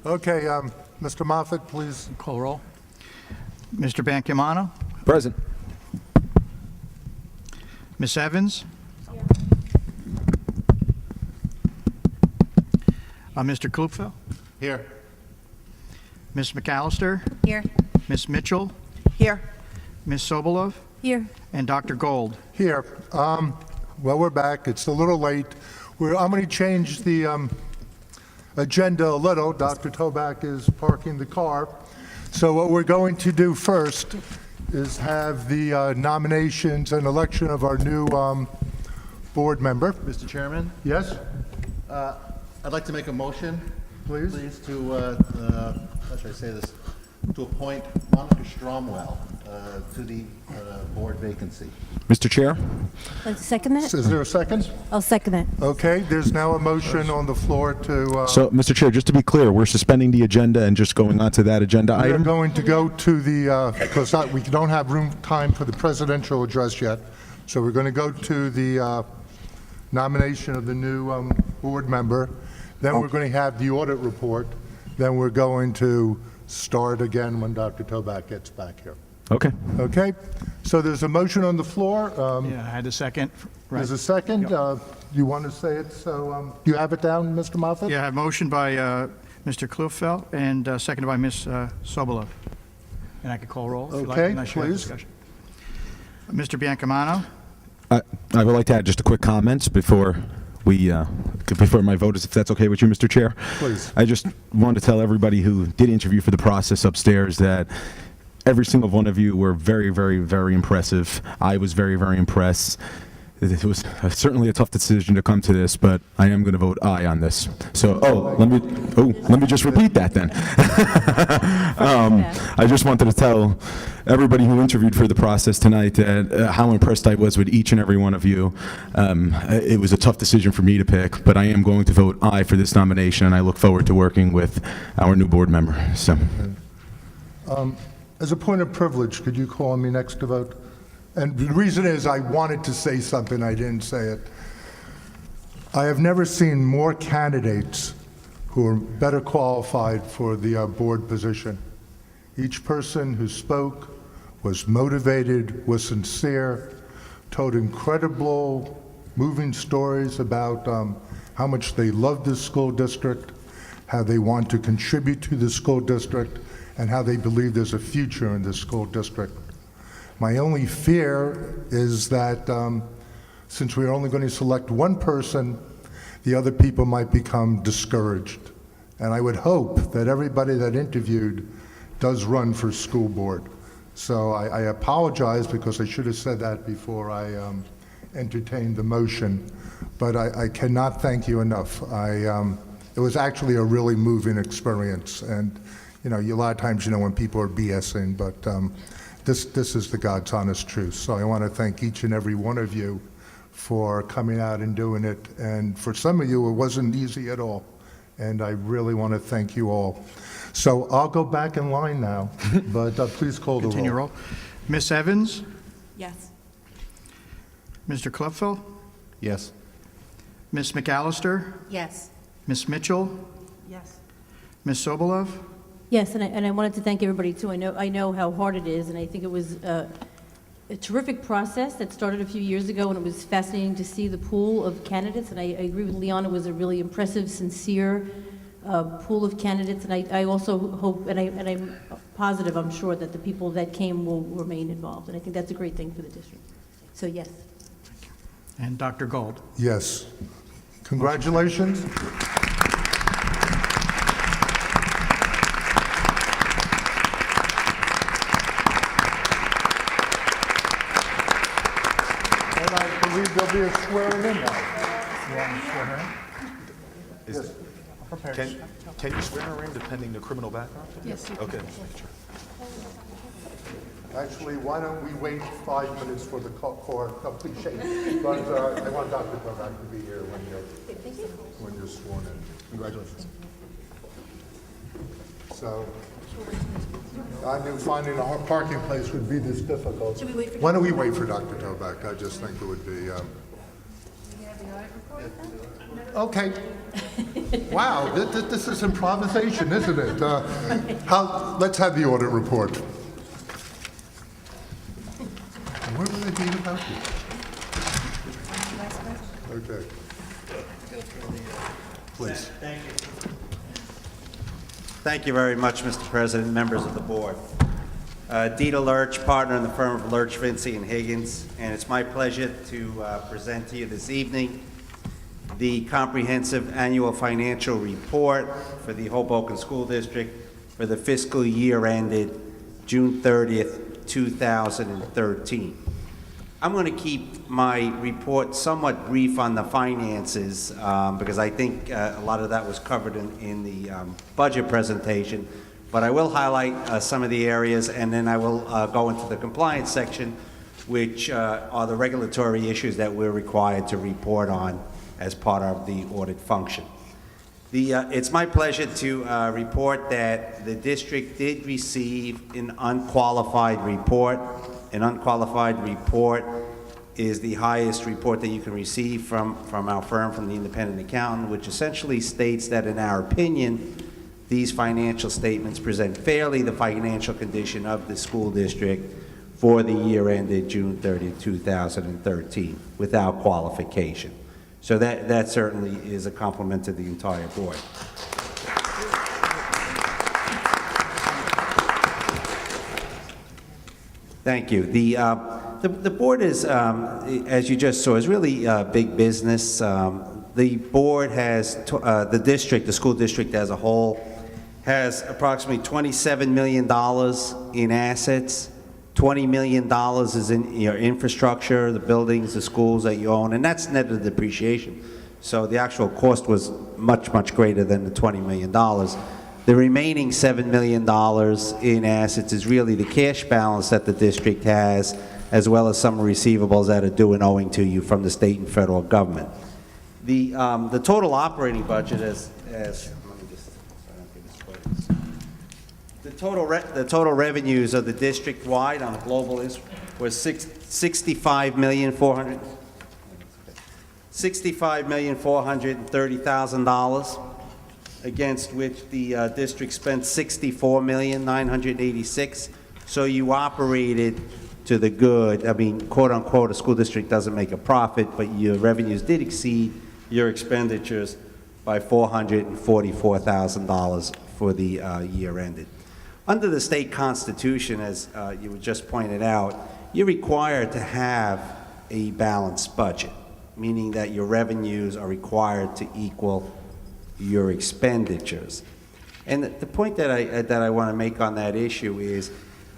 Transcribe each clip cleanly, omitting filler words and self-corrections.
Okay, Mr. Moffett, please. Call roll. Mr. Bankimano? Present. Ms. Evans? Mr. Klupfel? Here. Ms. McAllister? Here. Ms. Mitchell? Here. Ms. Sobolov? Here. And Dr. Gold? Here. Well, we're back. It's a little late. I'm going to change the agenda a little. Dr. Toback is parking the car. So what we're going to do first is have the nominations and election of our new board member. Mr. Chairman, Yes, I'd like to make a motion, please. to, how should I say this, to appoint Monica Stromwell to the board vacancy. Mr. Chair? Like to second that? Is there a second? I'll second that. Okay, there's now a motion on the floor to, So, Mr. Chair, just to be clear, we're suspending the agenda and just going on to that agenda we're item? going to go to the, because we don't have time for the presidential address yet, so we're going to go to the nomination of the new board member, then we're going to have the audit report, then we're going to start again when Dr. Toback gets back here. Okay. Okay, so there's a motion on the floor. Yeah, I had a second. Right. There's a second. You want to say it, so you have it down, Mr. Moffett? Yeah, I have motion by Mr. Klupfel and seconded by Ms. Sobolov. And I could call roll if you like. Okay, and I should have please. discussion. Mr. Biancamano? I would like to add just a quick comment before my vote is, if that's okay with you, Mr. Chair. Please. I just want to tell everybody who did interview for the process upstairs that every single one of you were very, very, very impressive. I was very, very impressed. It was certainly a tough decision to come to this, but I am going to vote aye on this. So, let me just repeat that then. I just wanted to tell everybody who interviewed for the process tonight that how impressed I was with each and every one of you. It was a tough decision for me to pick, but I am going to vote aye for this nomination, and I look forward to working with our new board member. So, As a point of privilege, could you call on me next to vote? And the reason is I wanted to say something, I didn't say it. I have never seen more candidates who are better qualified for the board position. Each person who spoke was motivated, was sincere, told incredible, moving stories about how much they love this school district, how they want to contribute to the school district, and how they believe there's a future in this school district. My only fear is that since we're only going to select one person, the other people might become discouraged. And I would hope that everybody that interviewed does run for school board. So I apologize because I should have said that before I entertained the motion, but I cannot thank you enough. It was actually a really moving experience, and a lot of times, when people are BSing, but this is the God's honest truth. So I want to thank each and every one of you for coming out and doing it. And for some of you, it wasn't easy at all. And I really want to thank you all. So I'll go back in line now, but please call the roll. Continue roll. Ms. Evans? Yes. Mr. Klupfel? Yes. Ms. McAllister? Yes. Ms. Mitchell? Yes. Ms. Sobolov? Yes, and I wanted to thank everybody, too. I know how hard it is, and I think it was a terrific process that started a few years ago, and it was fascinating to see the pool of candidates, and I agree with Leon, it was a really impressive, sincere pool of candidates, and I also hope, and I'm positive, I'm sure, that the people that came will remain involved, and I think that's a great thing for the district. So, yes. And Dr. Gold? Yes. Congratulations. And I believe there'll be a swearing in now. You want to swear her in? Yes. Can you swear her in depending the criminal background? Yes. Okay. Actually, why don't we wait 5 minutes for the court completion? But I want Dr. Toback to be here when you're sworn in. Congratulations. So, I knew finding a parking place would be this difficult. Should we wait for Why don't we wait for Dr. Toback? I just think it would be, Okay. Wow, this is improvisation, isn't it? Let's have the audit report. Where will they be about you? Okay. Please. Thank you very much, Mr. President, members of the board. Dita Lurch, partner in the firm of Lurch, Vinci, and Higgins, and it's my pleasure to present to you this evening the comprehensive annual financial report for the Hoboken School District for the fiscal year ended June 30th, 2013. I'm going to keep my report somewhat brief on the finances because I think a lot of that was covered in the budget presentation, but I will highlight some of the areas, and then I will go into the compliance section, which are the regulatory issues that we're required to report on as part of the audit function. It's my pleasure to report that the district did receive an unqualified report. An unqualified report is the highest report that you can receive from our firm, from the independent accountant, which essentially states that, in our opinion, these financial statements present fairly the financial condition of the school district for the year ended June 30, 2013, without qualification. So that certainly is a compliment to the entire board. Thank you. The board is, as you just saw, is really big business. The board has, the district, the school district as a whole, has approximately $27 million in assets. $20 million is in your infrastructure, the buildings, the schools that you own, and that's net of depreciation. So the actual cost was much, much greater than the $20 million. The remaining $7 million in assets is really the cash balance that the district has, as well as some receivables that are due and owing to you from the state and federal government. The total operating budget the total revenues of the district-wide on a global was $65,430,000, against which the district spent $64,986,000. So you operated to the good. I mean, quote unquote, a school district doesn't make a profit, but your revenues did exceed your expenditures by $444,000 for the year ended. Under the state constitution, as you were just pointed out, you're required to have a balanced budget, meaning that your revenues are required to equal your expenditures. And the point that I want to make on that issue is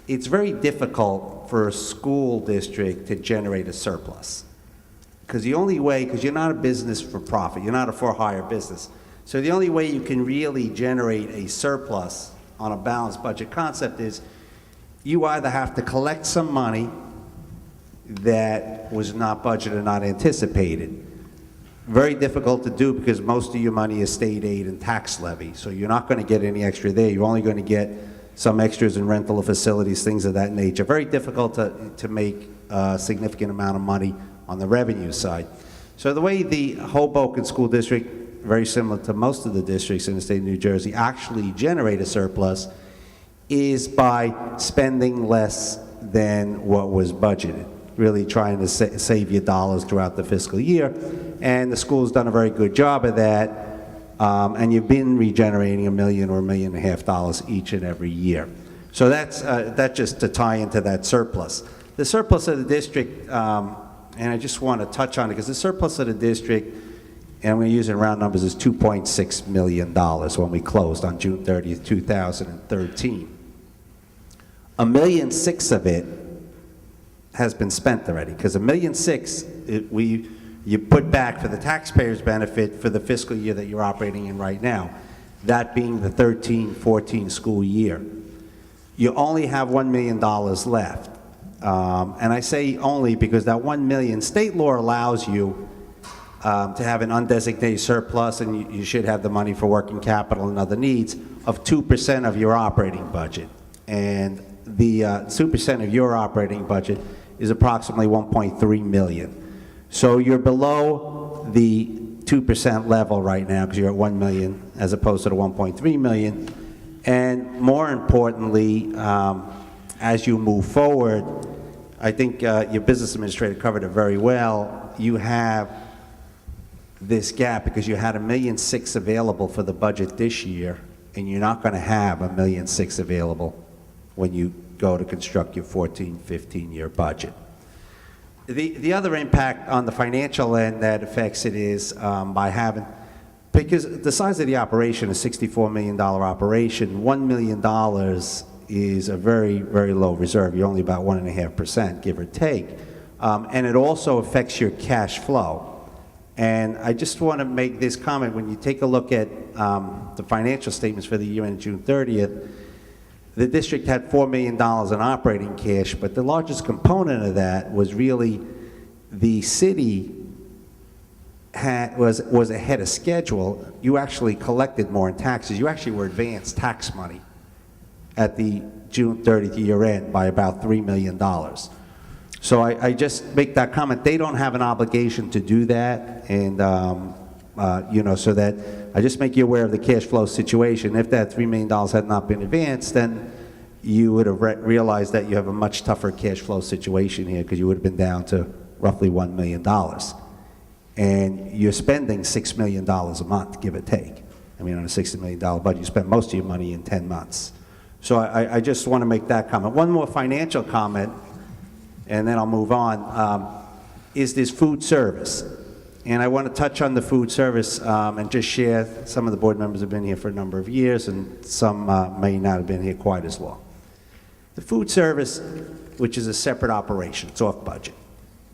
it's very difficult for a school district to generate a surplus. Because the only way, because you're not a business for profit, you're not a for-hire business, so the only way you can really generate a surplus on a balanced budget concept is you either have to collect some money that was not budgeted, not anticipated. Very difficult to do because most of your money is state aid and tax levy, so you're not going to get any extra there. You're only going to get some extras in rental of facilities, things of that nature. Very difficult to make a significant amount of money on the revenue side. So the way the Hoboken School District, very similar to most of the districts in the state of New Jersey, actually generate a surplus is by spending less than what was budgeted, really trying to save your dollars throughout the fiscal year. And the school's done a very good job of that, and you've been regenerating $1 million or $1.5 million each and every year. So that's just to tie into that surplus. The surplus of the district, and I just want to touch on it, because the surplus of the district, and I'm going to use it in round numbers, is $2.6 million when we closed on June 30th, 2013. $1.6 million of it has been spent already, because $1.6 million you put back for the taxpayers' benefit for the fiscal year that you're operating in right now, that being the 13-14 school year. You only have $1 million left. And I say only because that $1 million, state law allows you to have an undesignated surplus, and you should have the money for working capital and other needs, of 2% of your operating budget. And the 2% of your operating budget is approximately $1.3 million. So you're below the 2% level right now, because you're at 1 million as opposed to the 1.3 million. And more importantly, as you move forward, I think your business administrator covered it very well. You have this gap because you had $1.6 million available for the budget this year, and you're not going to have $1.6 million available when you go to construct your 14-15 year budget. The other impact on the financial end that affects it is by having, because the size of the operation is $64 million operation, $1 million is a very, very low reserve. You're only about 1.5%, give or take. And it also affects your cash flow. And I just want to make this comment. When you take a look at the financial statements for the year ended June 30th, the district had $4 million in operating cash, but the largest component of that was really the city was ahead of schedule. You actually collected more in taxes. You actually were advanced tax money at the June 30th year end by about $3 million. So I just make that comment. They don't have an obligation to do that, and you know, so that I just make you aware of the cash flow situation. If that $3 million had not been advanced, then you would have realized that you have a much tougher cash flow situation here, because you would have been down to roughly $1 million. And you're spending $6 million a month, give or take. I mean, on a $60 million budget, you spend most of your money in 10 months. So I just want to make that comment. One more financial comment, and then I'll move on, is this food service. And I want to touch on the food service and just share. Some of the board members have been here for a number of years, and some may not have been here quite as long. The food service, which is a separate operation, it's off budget.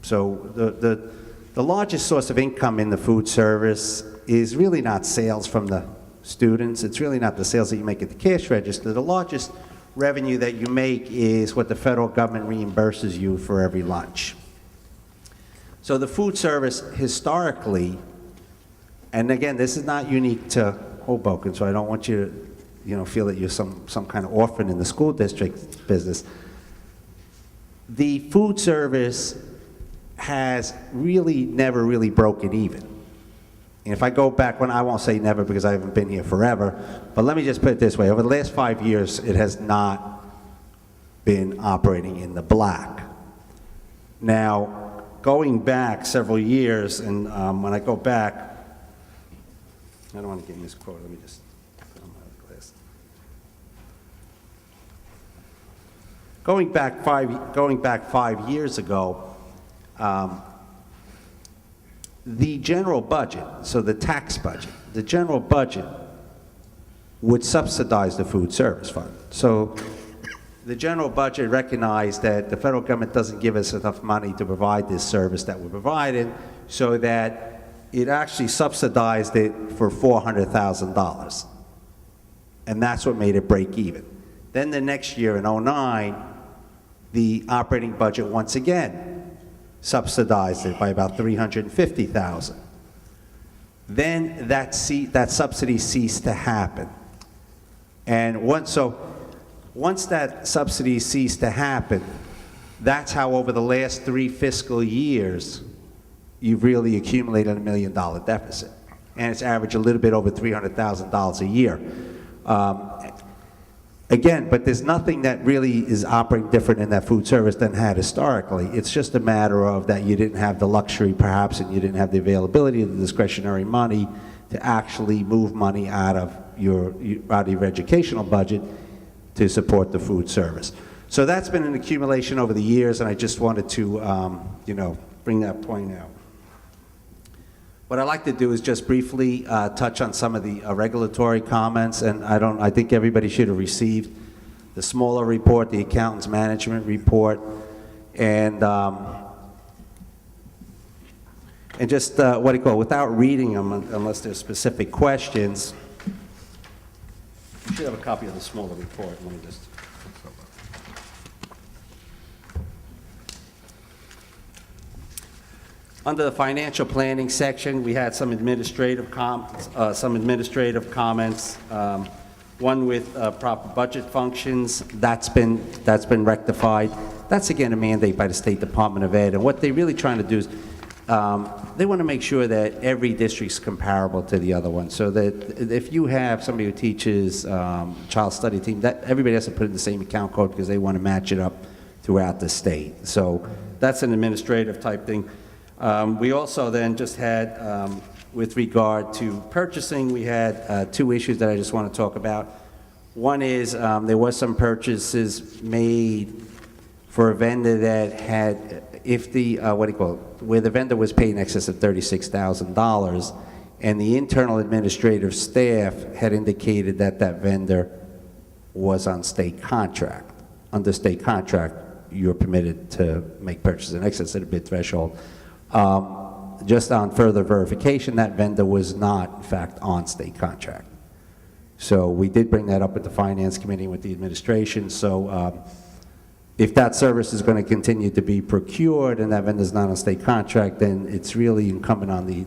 So the largest source of income in the food service is really not sales from the students. It's really not the sales that you make at the cash register. The largest revenue that you make is what the federal government reimburses you for every lunch. So the food service historically, and again, this is not unique to Hoboken, so I don't want you to feel that you're some kind of orphan in the school district business. The food service has really never really broken even. And if I go back, I won't say never because I haven't been here forever, but let me just put it this way. Over the last 5 years, it has not been operating in the black. Now, going back several years, and when I go back, I don't want to get misquoted, let me just put on my list. Going back 5 years ago, the general budget, so the tax budget, the general budget would subsidize the food service fund. So the general budget recognized that the federal government doesn't give us enough money to provide this service that we're providing, so that it actually subsidized it for $400,000. And that's what made it break even. Then the next year in '09, the operating budget once again subsidized it by about $350,000. Then that subsidy ceased to happen. And once that subsidy ceased to happen, that's how over the last 3 fiscal years, you've really accumulated $1 million deficit. And it's averaged a little bit over $300,000 a year. Again, but there's nothing that really is operating different in that food service than had historically. It's just a matter of that you didn't have the luxury, perhaps, and you didn't have the availability of the discretionary money to actually move money out of your educational budget to support the food service. So that's been an accumulation over the years, and I just wanted to, bring that point out. What I'd like to do is just briefly touch on some of the regulatory comments, and I think everybody should have received the smaller report, the accountant's management report, and just without reading them, unless there's specific questions, you should have a copy of the smaller report. Let me just. Under the financial planning section, we had some administrative comments. One with proper budget functions. That's been rectified. That's again a mandate by the State Department of Ed. And what they're really trying to do is they want to make sure that every district's comparable to the other one, so that if you have somebody who teaches child study team, that everybody has to put in the same account code because they want to match it up throughout the state. So that's an administrative type thing. We also then just had, with regard to purchasing, we had 2 issues that I just want to talk about. One is there was some purchases made for a vendor that had, if the, where the vendor was paid in excess of $36,000, and the internal administrative staff had indicated that that vendor was on state contract. Under state contract, you're permitted to make purchases in excess of the bid threshold. Just on further verification, that vendor was not, in fact, on state contract. So we did bring that up with the Finance Committee, with the administration. So if that service is going to continue to be procured and that vendor's not on state contract, then it's really incumbent on the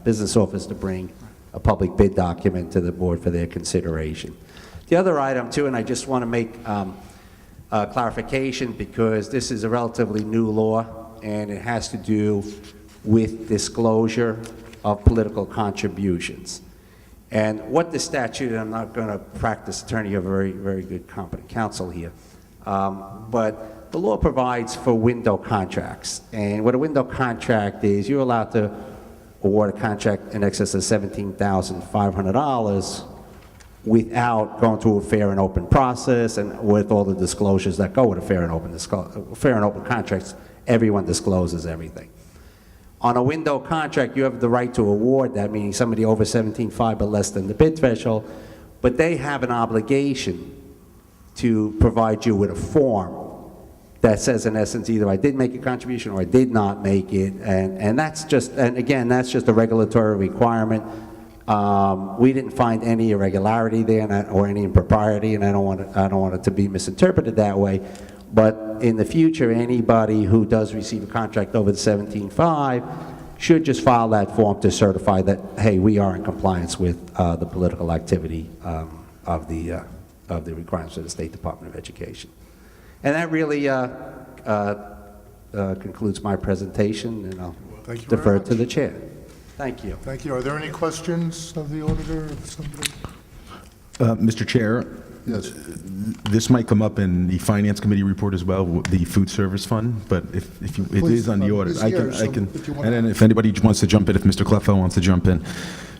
business office to bring a public bid document to the board for their consideration. The other item, too, and I just want to make clarification, because this is a relatively new law, and it has to do with disclosure of political contributions. And what the statute, and I'm not going to practice attorney, you have a very, very good competent counsel here, but the law provides for window contracts. And what a window contract is, you're allowed to award a contract in excess of $17,500 without going through a fair and open process and with all the disclosures that go with a fair and open contracts. Everyone discloses everything. On a window contract, you have the right to award that, meaning somebody over 17.5 but less than the bid threshold, but they have an obligation to provide you with a form that says, in essence, either I did make a contribution or I did not make it, and that's just, and again, that's just a regulatory requirement. We didn't find any irregularity there or any impropriety, and I don't want it to be misinterpreted that way. But in the future, anybody who does receive a contract over the 17.5 should just file that form to certify that, hey, we are in compliance with the political activity of the requirements of the State Department of Education. And that really concludes my presentation, and I'll Thank you very defer much. to the chair. Thank you. Thank you. Are there any questions of the auditor? Somebody? Mr. Chair, Yes. this might come up in the Finance Committee report as well, the food service fund, but if you, it Please, is on the audit, he's I here, can, so if you want and then if anybody wants to jump in, if Mr. Kleffel wants to jump in.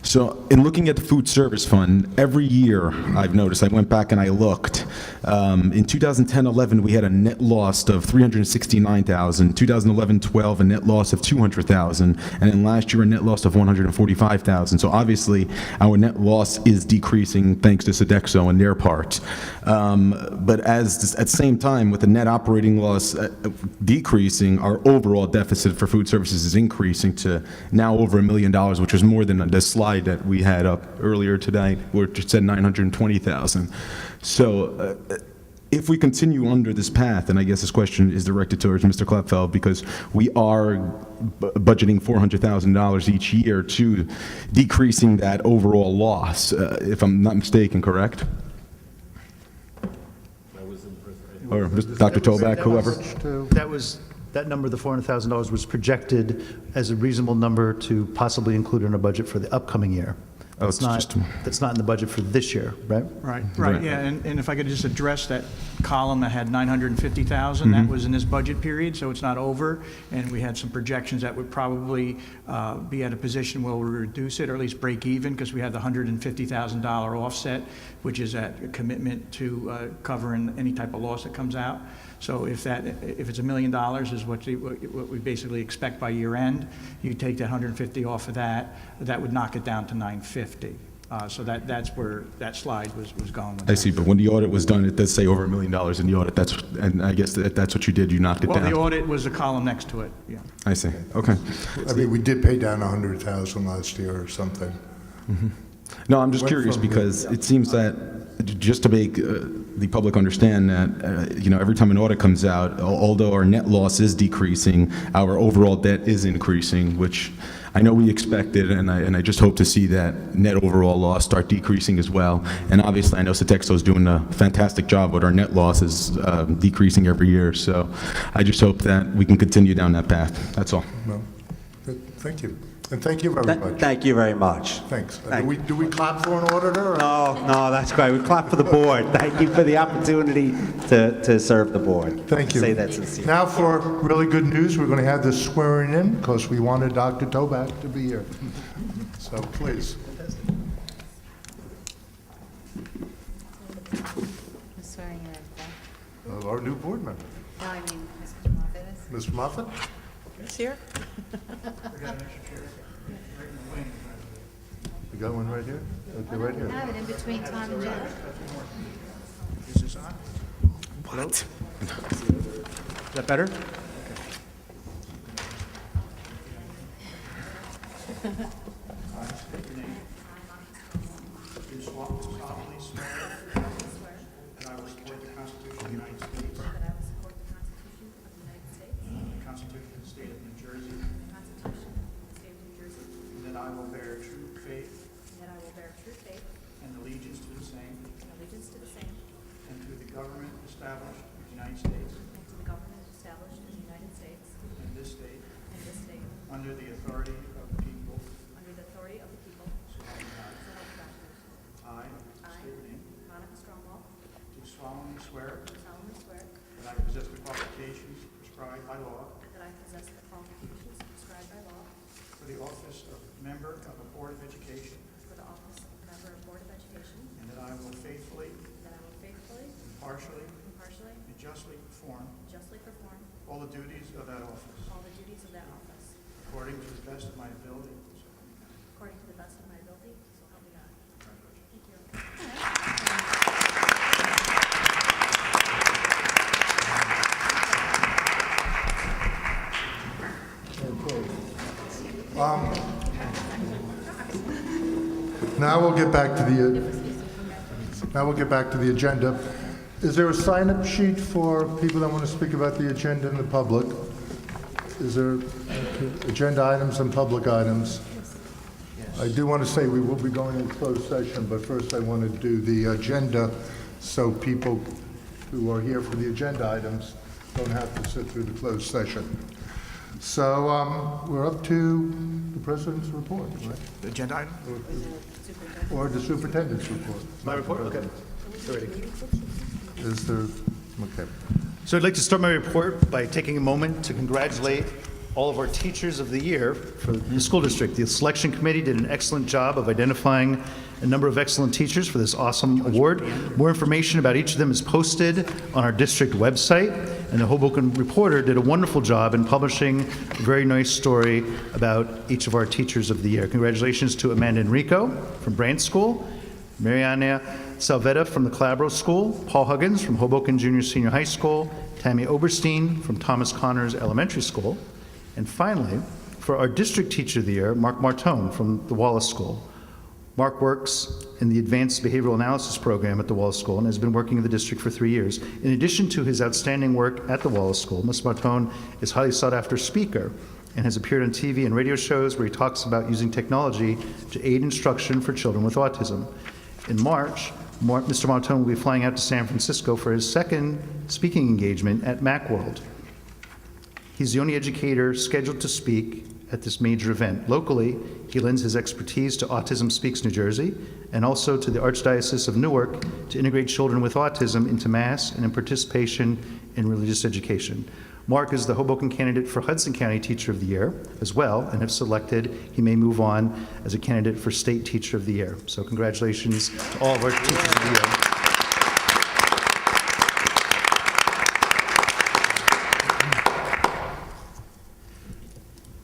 So in looking at the food service fund, every year I've noticed, I went back and I looked, in 2010-11, we had a net loss of $369,000, 2011-12, a net loss of $200,000, and then last year a net loss of $145,000. So obviously our net loss is decreasing thanks to Sodexo and their part. But at the same time, with the net operating loss decreasing, our overall deficit for food services is increasing to now over $1 million, which is more than the slide that we had up earlier today, where it said 920,000. So if we continue under this path, and I guess this question is directed towards Mr. Kleffel, because we are budgeting $400,000 each year to decreasing that overall loss, if I'm not mistaken, correct? Or Dr. Toback, whoever. That number, the $400,000, was projected as a reasonable number to possibly include in a budget for the upcoming year. Oh, it's just- That's not in the budget for this year, right? Right, Right. right, yeah, and if I could just address that column that had 950,000, that was in this budget period, so it's not over, and we had some projections that would probably be at a position where we'll reduce it, or at least break even, because we had the $150,000 offset, which is a commitment to covering any type of loss that comes out. So if it's $1 million is what we basically expect by year end, you take that 150 off of that, that would knock it down to 950. So that's where that slide was going with I that. see, but when the audit was done, it does say over $1 million in the audit. And I guess that's what you did, you knocked it Well, the down. audit was a column next to it, yeah. I see, okay. I mean, we did pay down 100,000 last year or something. No, I'm just Went curious from- because it seems that, just to make the public understand that, every time an audit comes out, although our net loss is decreasing, our overall debt is increasing, which I know we expected, and I just hope to see that net overall loss start decreasing as well. And obviously, I know Sodexo is doing a fantastic job, but our net loss is decreasing every year. So I just hope that we can continue down that path. That's all. Well, good. Thank you. And thank you very much. Thank you very much. Thanks. Thank Do we clap for an auditor? Or? No, that's great. We clap for the board. Thank you for the opportunity to serve the board. Thank you. Say that sincerely. Now for really good news, we're going to have this swearing in because we wanted Dr. Toback to be here. So please. I'm swearing you in. Our new board member. No, I mean, Mr. Moffett is. Mr. Moffett? He's here. You got one right here? Okay, right here. Have it in between Tom and Jeff. Is this on? What? Is that better? Do solemnly swear that I will support the Constitution of the United States That I will support the Constitution of the United States and the Constitution of the State of New Jersey, and the Constitution of the State of New Jersey, and that I will bear true faith and that I will bear true faith and allegiance to the same and allegiance to the same and to the government established in the United States and to the government established in the United States and this state and this state under the authority of the people. under the authority of the people. So help me God. So help me God. I, I, state your name, Monica Strongwell, do solemnly swear do solemnly swear that I possess the qualifications prescribed by law that I possess the qualifications prescribed by law for the office of member of a Board of Education, for the office of member of Board of Education, and that I will faithfully, that I will faithfully, impartially, impartially, and justly perform and justly perform all the duties of that office all the duties of that office according to the best of my ability. So help me God. according to the best of my ability, so help me God. Thank you. Now we'll get back to the agenda. Is there a sign-up sheet for people that want to speak about the agenda in the public? Is there agenda items and public items? I do want to say we will be going in closed session, but first I want to do the agenda so people who are here for the agenda items don't have to sit through the closed session. So we're up to the president's report, right? The agenda item? Or the superintendent's report. My report? Okay. Is there, okay. So I'd like to start my report by taking a moment to congratulate all of our Teachers of the Year for the school district. The selection committee did an excellent job of identifying a number of excellent teachers for this awesome award. More information about each of them is posted on our district website, and the Hoboken Reporter did a wonderful job in publishing a very nice story about each of our Teachers of the Year. Congratulations to Amanda Enrico from Brant School, Mariana Salvetta from the Calabro School, Paul Huggins from Hoboken Junior Senior High School, Tammy Oberstein from Thomas Connors Elementary School, and finally, for our District Teacher of the Year, Mark Martone from the Wallace School. Mark works in the Advanced Behavioral Analysis Program at the Wallace School and has been working in the district for 3 years. In addition to his outstanding work at the Wallace School, Mr. Martone is a highly sought-after speaker and has appeared on TV and radio shows where he talks about using technology to aid instruction for children with autism. In March, Mr. Martone will be flying out to San Francisco for his second speaking engagement at Macworld. He's the only educator scheduled to speak at this major event. Locally, he lends his expertise to Autism Speaks New Jersey and also to the Archdiocese of Newark to integrate children with autism into Mass and in participation in religious education. Mark is the Hoboken candidate for Hudson County Teacher of the Year as well, and if selected, he may move on as a candidate for State Teacher of the Year. So congratulations to all of our Teachers of the Year.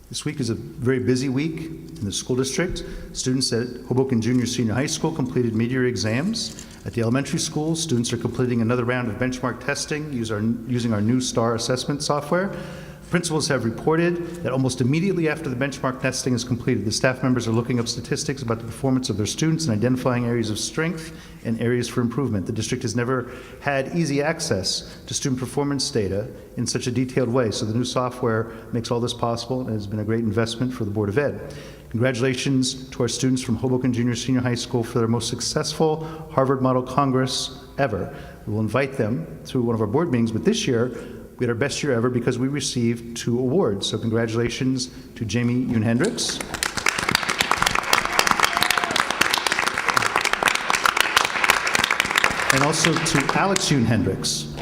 This week is a very busy week in the school district. Students at Hoboken Junior Senior High School completed mid-year exams. At the elementary school, students are completing another round of benchmark testing using our new STAR assessment software. Principals have reported that almost immediately after the benchmark testing is completed, the staff members are looking up statistics about the performance of their students and identifying areas of strength and areas for improvement. The district has never had easy access to student performance data in such a detailed way, so the new software makes all this possible and has been a great investment for the Board of Ed. Congratulations to our students from Hoboken Junior Senior High School for their most successful Harvard Model Congress ever. We will invite them through one of our board meetings, but this year, we had our best year ever because we received 2 awards. So congratulations to Jamie Yoon Hendricks. And also to Alex Yoon Hendricks.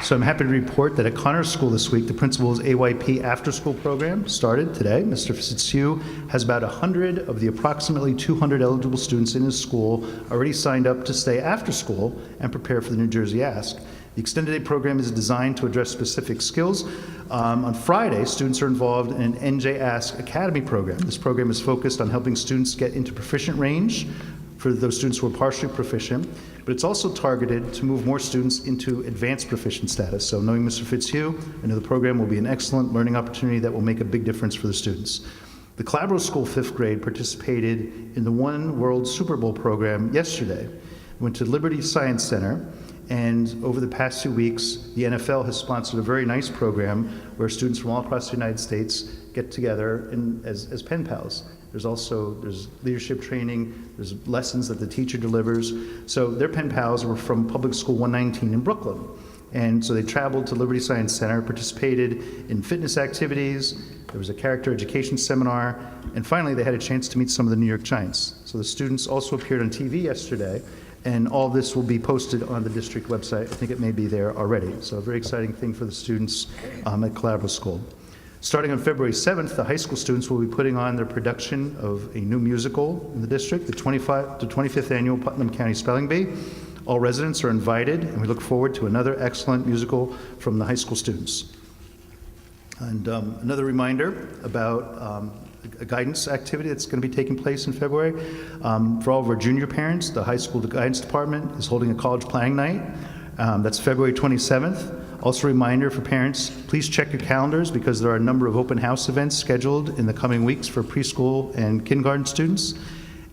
So I'm happy to report that at Connors School this week, the principal's AYP after-school program started today. Mr. Fitzhugh has about 100 of the approximately 200 eligible students in his school already signed up to stay after school and prepare for the New Jersey Ask. The extended day program is designed to address specific skills. On Friday, students are involved in an NJ Ask Academy program. This program is focused on helping students get into proficient range for those students who are partially proficient, but it's also targeted to move more students into advanced proficient status. So knowing Mr. Fitzhugh, I know the program will be an excellent learning opportunity that will make a big difference for the students. The Calabro School 5th grade participated in the One World Super Bowl program yesterday. Went to Liberty Science Center, and over the past 2 weeks, the NFL has sponsored a very nice program where students from all across the United States get together as pen pals. There's leadership training, there's lessons that the teacher delivers. So their pen pals were from Public School 119 in Brooklyn. And so they traveled to Liberty Science Center, participated in fitness activities, there was a character education seminar, and finally they had a chance to meet some of the New York Giants. So the students also appeared on TV yesterday, and all this will be posted on the district website. I think it may be there already. So a very exciting thing for the students at Calabro School. Starting on February 7th, the high school students will be putting on their production of a new musical in the district, the 25th annual Putnam County Spelling Bee. All residents are invited, and we look forward to another excellent musical from the high school students. And another reminder about a guidance activity that's going to be taking place in February. For all of our junior parents, the high school guidance department is holding a college planning night. That's February 27th. Also a reminder for parents, please check your calendars because there are a number of open house events scheduled in the coming weeks for preschool and kindergarten students.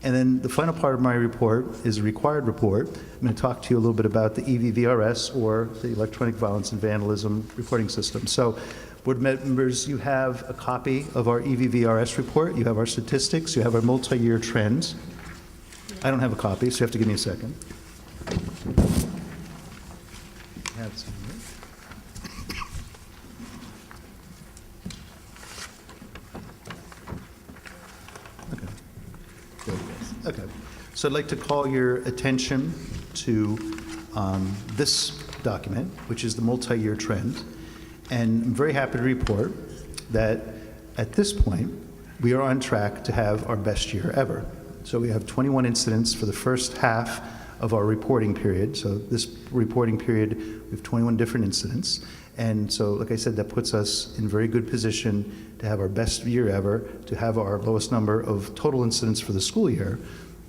And then the final part of my report is a required report. I'm going to talk to you a little bit about the EVVRS, or the Electronic Violence and Vandalism Reporting System. So, board members, you have a copy of our EVVRS report. You have our statistics. You have our multi-year trends. I don't have a copy, so you have to give me a second. Have some here. Okay, so I'd like to call your attention to this document, which is the multi-year trend. And I'm very happy to report that at this point, we are on track to have our best year ever. So we have 21 incidents for the first half of our reporting period. So this reporting period, we have 21 different incidents. And so, like I said, that puts us in very good position to have our best year ever, to have our lowest number of total incidents for the school year.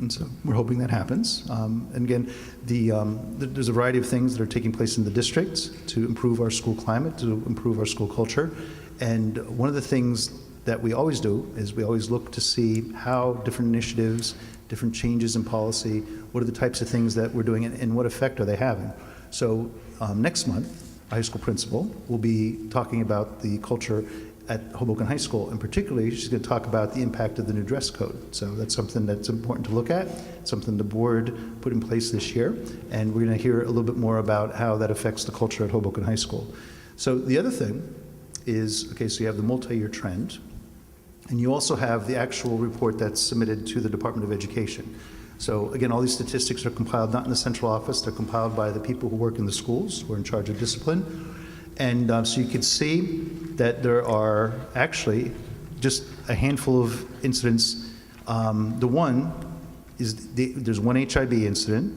And so we're hoping that happens. And again, there's a variety of things that are taking place in the districts to improve our school climate, to improve our school culture. And one of the things that we always do is we always look to see how different initiatives, different changes in policy, what are the types of things that we're doing and what effect are they having. So next month, a high school principal will be talking about the culture at Hoboken High School, and particularly she's going to talk about the impact of the new dress code. So that's something that's important to look at, something the board put in place this year, and we're going to hear a little bit more about how that affects the culture at Hoboken High School. So the other thing is, okay, so you have the multi-year trend, and you also have the actual report that's submitted to the Department of Education. So again, all these statistics are compiled not in the central office, they're compiled by the people who work in the schools, who are in charge of discipline. And so you can see that there are actually just a handful of incidents. The one is there's one HIB incident.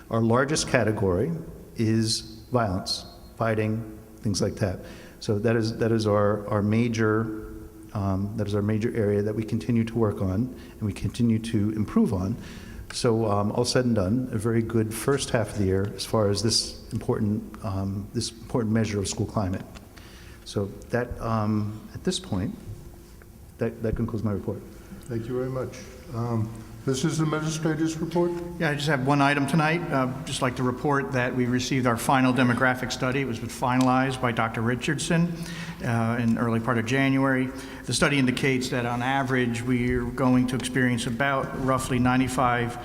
Our largest category is violence, fighting, things like that. So that is our major area that we continue to work on and we continue to improve on. So all said and done, a very good first half of the year as far as this important measure of school climate. So that at this point, that concludes my report. Thank you very much. This is the administrator's report. Yeah, I just have one item tonight. Just like to report that we received our final demographic study. It was finalized by Dr. Richardson in early part of January. The study indicates that on average, we're going to experience about roughly 95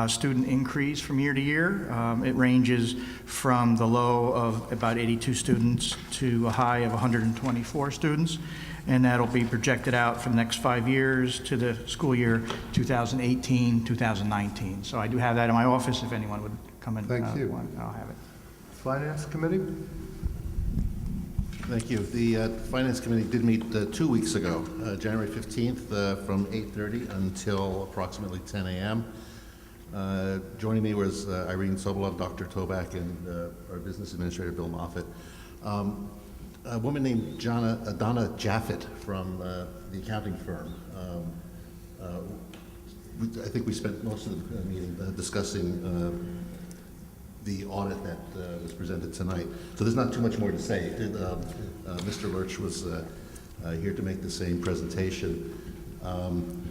student increase from year to year. It ranges from the low of about 82 students to a high of 124 students, and that'll be projected out for the next 5 years to the school year 2018-2019. So I do have that in my office if anyone would come and Thank you. I'll have it. Finance Committee? Thank you. The Finance Committee did meet 2 weeks ago, January 15th, from 8:30 until approximately 10 a.m. Joining me was Irene Sobolov, Dr. Toback, and our business administrator, Bill Moffett. A woman named Donna Jaffet from the accounting firm. I think we spent most of the meeting discussing the audit that was presented tonight. So there's not too much more to say. Mr. Lurch was here to make the same presentation.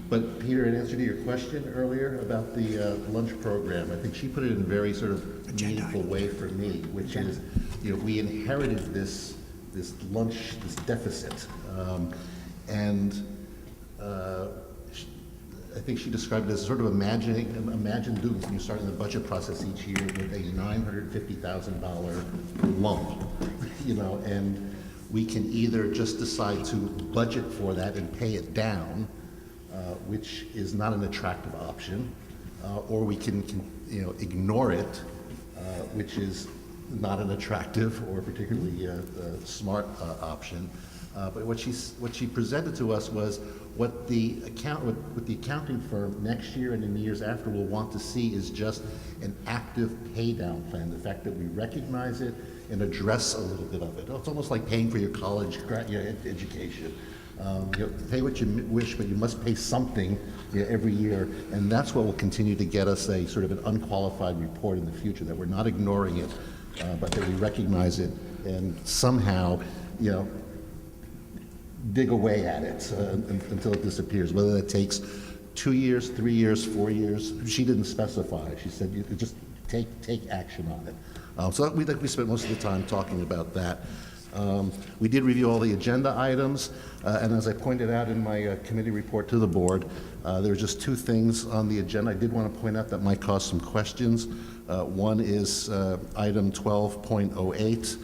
But Peter, in answer to your question earlier about the lunch program, I think she put it in a very sort of meaningful way for me, which is, we inherited this lunch, this deficit. I think she described it as sort of imagine doing when you start in the budget process each year with a $950,000 lump, and we can either just decide to budget for that and pay it down, which is not an attractive option, or we can ignore it, which is not an attractive or particularly smart option. But what she presented to us was what the accounting firm next year and in the years after will want to see is just an active pay down plan. The fact that we recognize it and address a little bit of it. It's almost like paying for your college education. Pay what you wish, but you must pay something every year, and that's what will continue to get us a sort of an unqualified report in the future, that we're not ignoring it, but that we recognize it and somehow, dig away at it until it disappears, whether that takes 2 years, 3 years, 4 years. She didn't specify. She said you just take action on it. So we spent most of the time talking about that. We did review all the agenda items, and as I pointed out in my committee report to the board, there were just 2 things on the agenda I did want to point out that might cause some questions. One is item 12.08,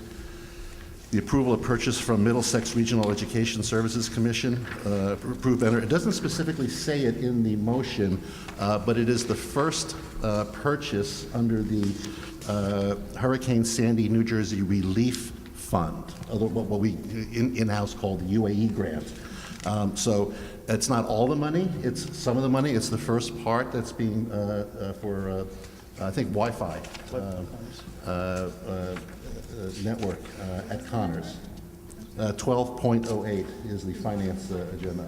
the approval of purchase from Middlesex Regional Education Services Commission, approved vendor. It doesn't specifically say it in the motion, but it is the first purchase under the Hurricane Sandy New Jersey Relief Fund, what we in-house call the UAE grant. So it's not all the money, it's some of the money. It's the first part that's being for, I think, Wi-Fi network at Connors. 12.08 is the finance agenda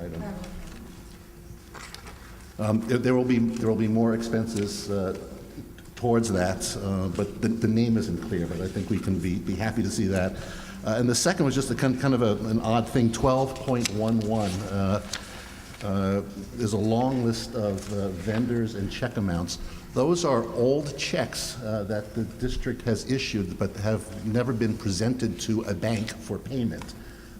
item. There will be more expenses towards that, but the name isn't clear, but I think we can be happy to see that. And the second was just a kind of an odd thing, 12.11. There's a long list of vendors and check amounts. Those are old checks that the district has issued but have never been presented to a bank for payment.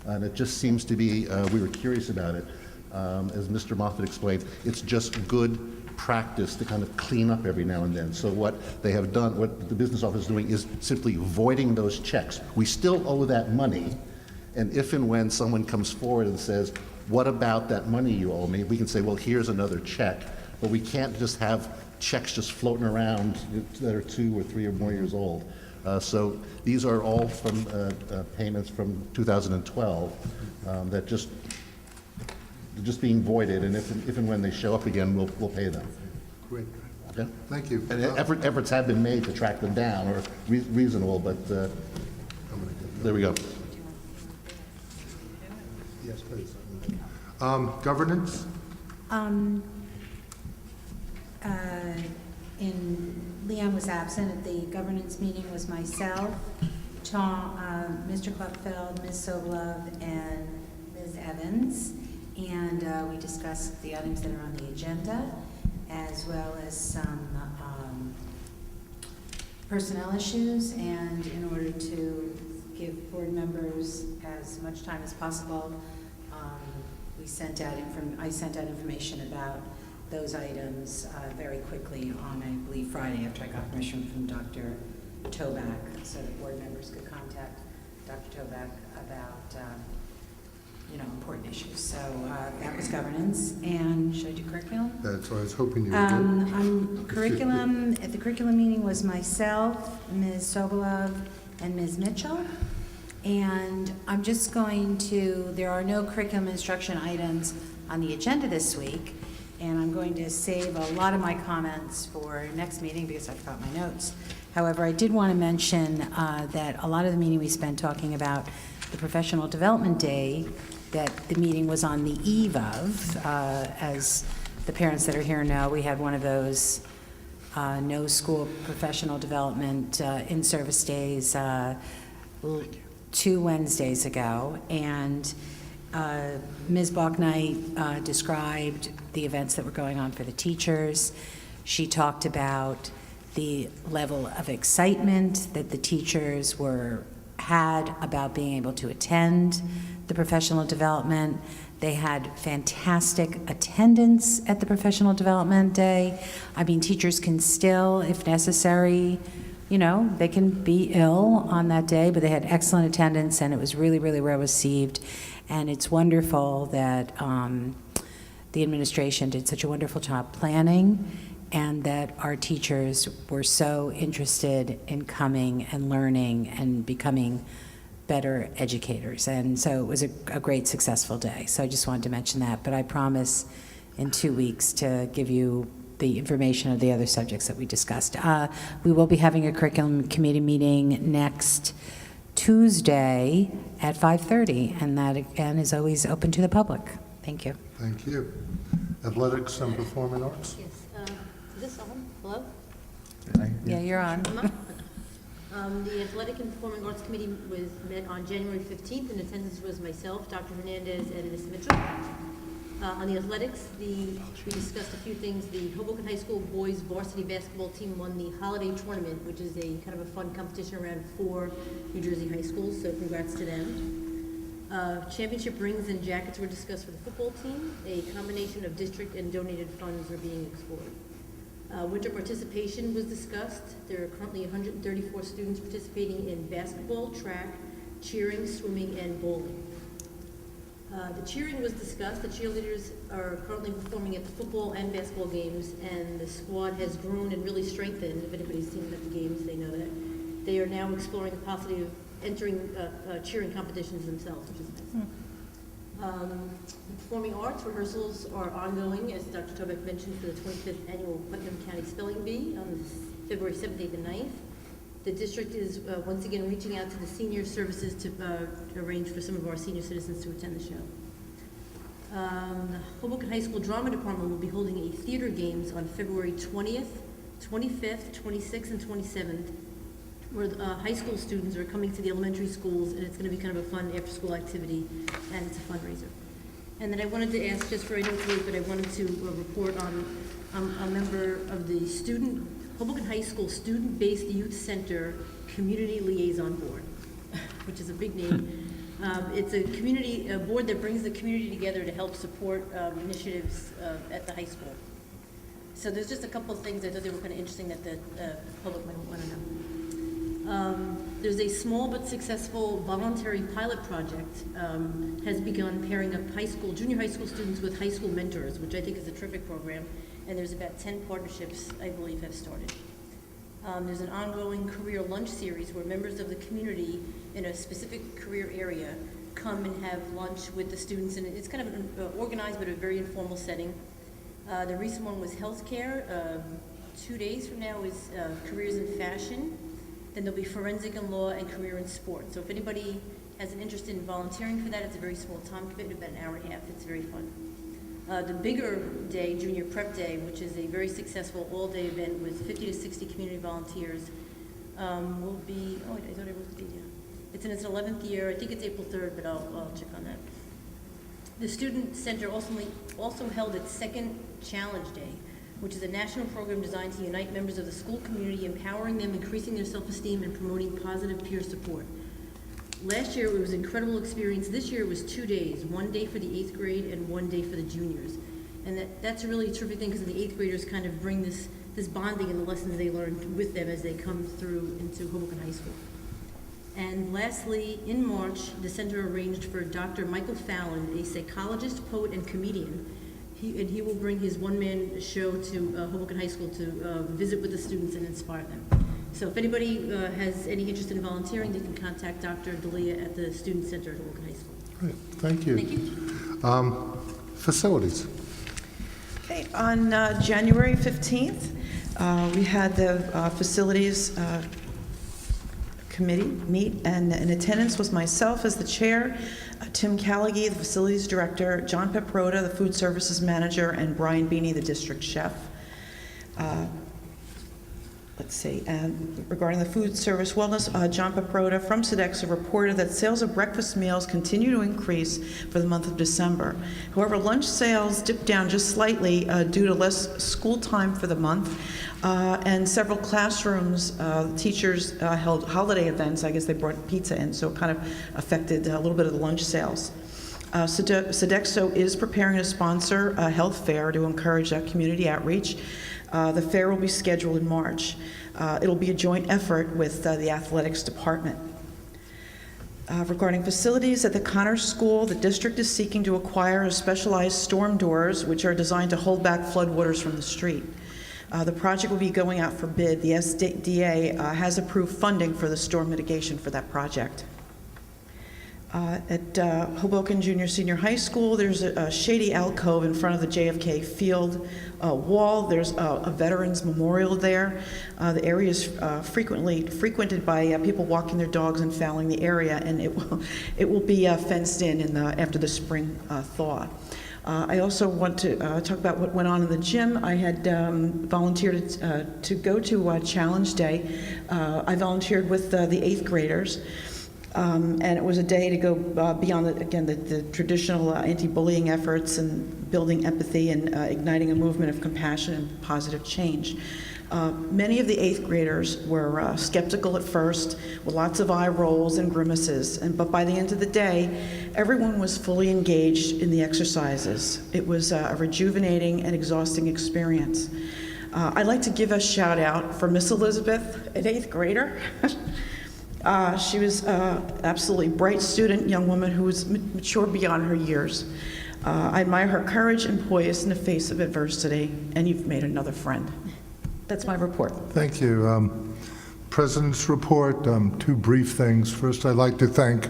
And it just seems to be, we were curious about it. As Mr. Moffett explained, it's just good practice to kind of clean up every now and then. So what they have done, what the business office is doing, is simply voiding those checks. We still owe that money, and if and when someone comes forward and says, what about that money you owe me, we can say, well, here's another check. But we can't just have checks just floating around that are 2 or 3 or more years old. So these are all from payments from 2012 that just being voided, and if and when they show up again, we'll pay them. Great. Okay? Thank you. And efforts have been made to track them down, or reasonable, but there we go. Yes, please. Governance? Leon was absent at the governance meeting. Was myself, Tom, Mr. Klupfeld, Ms. Sobolov, and Ms. Evans. And we discussed the items that are on the agenda, as well as some personnel issues. And in order to give board members as much time as possible, I sent out information about those items very quickly on, I believe, Friday, after I got permission from Dr. Toback, so that board members could contact Dr. Toback about, important issues. So that was governance. And should I do curriculum? That's what I was hoping you would do. Curriculum, at the curriculum meeting was myself, Ms. Sobolov, and Ms. Mitchell. And I'm just going to, there are no curriculum instruction items on the agenda this week, and I'm going to save a lot of my comments for next meeting because I forgot my notes. However, I did want to mention that a lot of the meeting we spent talking about the Professional Development Day, that the meeting was on the eve of. As the parents that are here know, we had one of those no school professional development in-service days 2 Wednesdays ago, and Ms. Balknight described the events that were going on for the teachers. She talked about the level of excitement that the teachers had about being able to attend the professional development. They had fantastic attendance at the professional development day. I mean, teachers can still, if necessary, they can be ill on that day, but they had excellent attendance, and it was really, really well received. And it's wonderful that the administration did such a wonderful job planning, and that our teachers were so interested in coming and learning and becoming better educators. And so it was a great, successful day. So I just wanted to mention that, but I promise in 2 weeks to give you the information of the other subjects that we discussed. We will be having a curriculum committee meeting next Tuesday at 5:30, and that again is always open to the public. Thank you. Thank you. Athletics and performing arts? Yes. Is this on? Hello? Yeah, you're on. The Athletic and Performing Arts Committee met on January 15th. In attendance was myself, Dr. Hernandez, and Ms. Mitchell. On the athletics, we discussed a few things. The Hoboken High School boys varsity basketball team won the holiday tournament, which is a kind of a fun competition around 4 New Jersey high schools, so congrats to them. Championship rings and jackets were discussed for the football team. A combination of district and donated funds are being explored. Winter participation was discussed. There are currently 134 students participating in basketball, track, cheering, swimming, and bowling. The cheering was discussed. The cheerleaders are currently performing at the football and basketball games, and the squad has grown and really strengthened. If anybody's seen them at the games, they know that. They are now exploring the possibility of entering cheering competitions themselves, which is nice. Performing arts rehearsals are ongoing, as Dr. Toback mentioned, for the 25th Annual Putnam County Spelling Bee on February 7th, 8th, and 9th. The district is once again reaching out to the senior services to arrange for some of our senior citizens to attend the show. The Hoboken High School Drama Department will be holding a theater games on February 20th, 25th, 26th, and 27th, where high school students are coming to the elementary schools, and it's going to be kind of a fun after-school activity, and it's a fundraiser. And then I wanted to ask, just for I know it's late, but I wanted to report on a member of the Hoboken High School Student-Based Youth Center Community Liaison Board, which is a big name. It's a community board that brings the community together to help support initiatives at the high school. So there's just a couple of things I thought they were kind of interesting that the public might want to know. There's a small but successful voluntary pilot project has begun pairing up junior high school students with high school mentors, which I think is a terrific program. And there's about 10 partnerships, I believe, have started. There's an ongoing career lunch series where members of the community in a specific career area come and have lunch with the students, and it's kind of an organized but a very informal setting. The recent one was healthcare. 2 days from now is careers in fashion. Then there'll be forensic in law and career in sport. So if anybody has an interest in volunteering for that, it's a very small time commitment, about an hour and a half. It's very fun. The bigger day, Junior Prep Day, which is a very successful all-day event with 50 to 60 community volunteers, will be, I thought I wrote the date down. It's in its 11th year. I think it's April 3rd, but I'll check on that. The Student Center also held its second Challenge Day, which is a national program designed to unite members of the school community, empowering them, increasing their self-esteem, and promoting positive peer support. Last year, it was an incredible experience. This year, it was 2 days, 1 day for the 8th grade and 1 day for the juniors. And that's a really terrific thing, because the 8th graders kind of bring this bonding and the lessons they learned with them as they come through into Hoboken High School. And lastly, in March, the center arranged for Dr. Michael Fallon, a psychologist, poet, and comedian. He will bring his one-man show to Hoboken High School to visit with the students and inspire them. So if anybody has any interest in volunteering, they can contact Dr. D'Elia at the Student Center at Hoboken High School. Great, thank you. Thank you. Facilities. Okay, on January 15th, we had the Facilities Committee meet, and in attendance was myself as the chair, Tim Callaghy, the Facilities Director, John Peprota, the Food Services Manager, and Brian Beanie, the District Chef. Let's see, and regarding the food service wellness, John Peprota from Sodexo reported that sales of breakfast meals continue to increase for the month of December. However, lunch sales dipped down just slightly due to less school time for the month, and several classrooms, teachers held holiday events. I guess they brought pizza in, so it kind of affected a little bit of the lunch sales. Sodexo is preparing to sponsor a health fair to encourage community outreach. The fair will be scheduled in March. It'll be a joint effort with the athletics department. Regarding facilities at the Connors School, the district is seeking to acquire specialized storm doors, which are designed to hold back floodwaters from the street. The project will be going out for bid. The SDA has approved funding for the storm mitigation for that project. At Hoboken Junior Senior High School, there's a shady alcove in front of the JFK Field wall. There's a veterans memorial there. The area is frequently frequented by people walking their dogs and fouling the area, and it will be fenced in after the spring thaw. I also want to talk about what went on in the gym. I had volunteered to go to Challenge Day. I volunteered with the 8th graders. And it was a day to go beyond, the traditional anti-bullying efforts and building empathy and igniting a movement of compassion and positive change. Many of the 8th graders were skeptical at first, with lots of eye rolls and grimaces, but by the end of the day, everyone was fully engaged in the exercises. It was a rejuvenating and exhausting experience. I'd like to give a shout out for Miss Elizabeth, an 8th grader. She was absolutely bright student, young woman who was mature beyond her years. I admire her courage and poise in the face of adversity, and you've made another friend. That's my report. Thank you. President's report, 2 brief things. First, I'd like to thank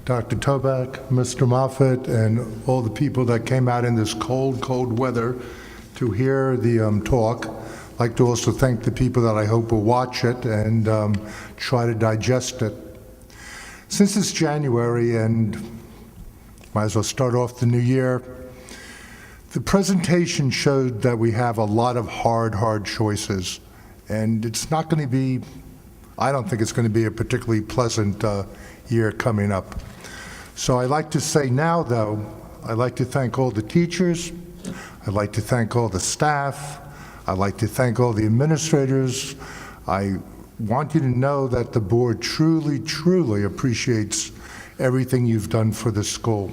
Dr. Toback, Mr. Moffett, and all the people that came out in this cold, cold weather to hear the talk. I'd like to also thank the people that I hope will watch it and try to digest it. Since it's January and might as well start off the new year, the presentation showed that we have a lot of hard choices, and it's not going to be, I don't think it's going to be a particularly pleasant year coming up. So I'd like to say now, though, I'd like to thank all the teachers, I'd like to thank all the staff, I'd like to thank all the administrators. I want you to know that the board truly appreciates everything you've done for the school.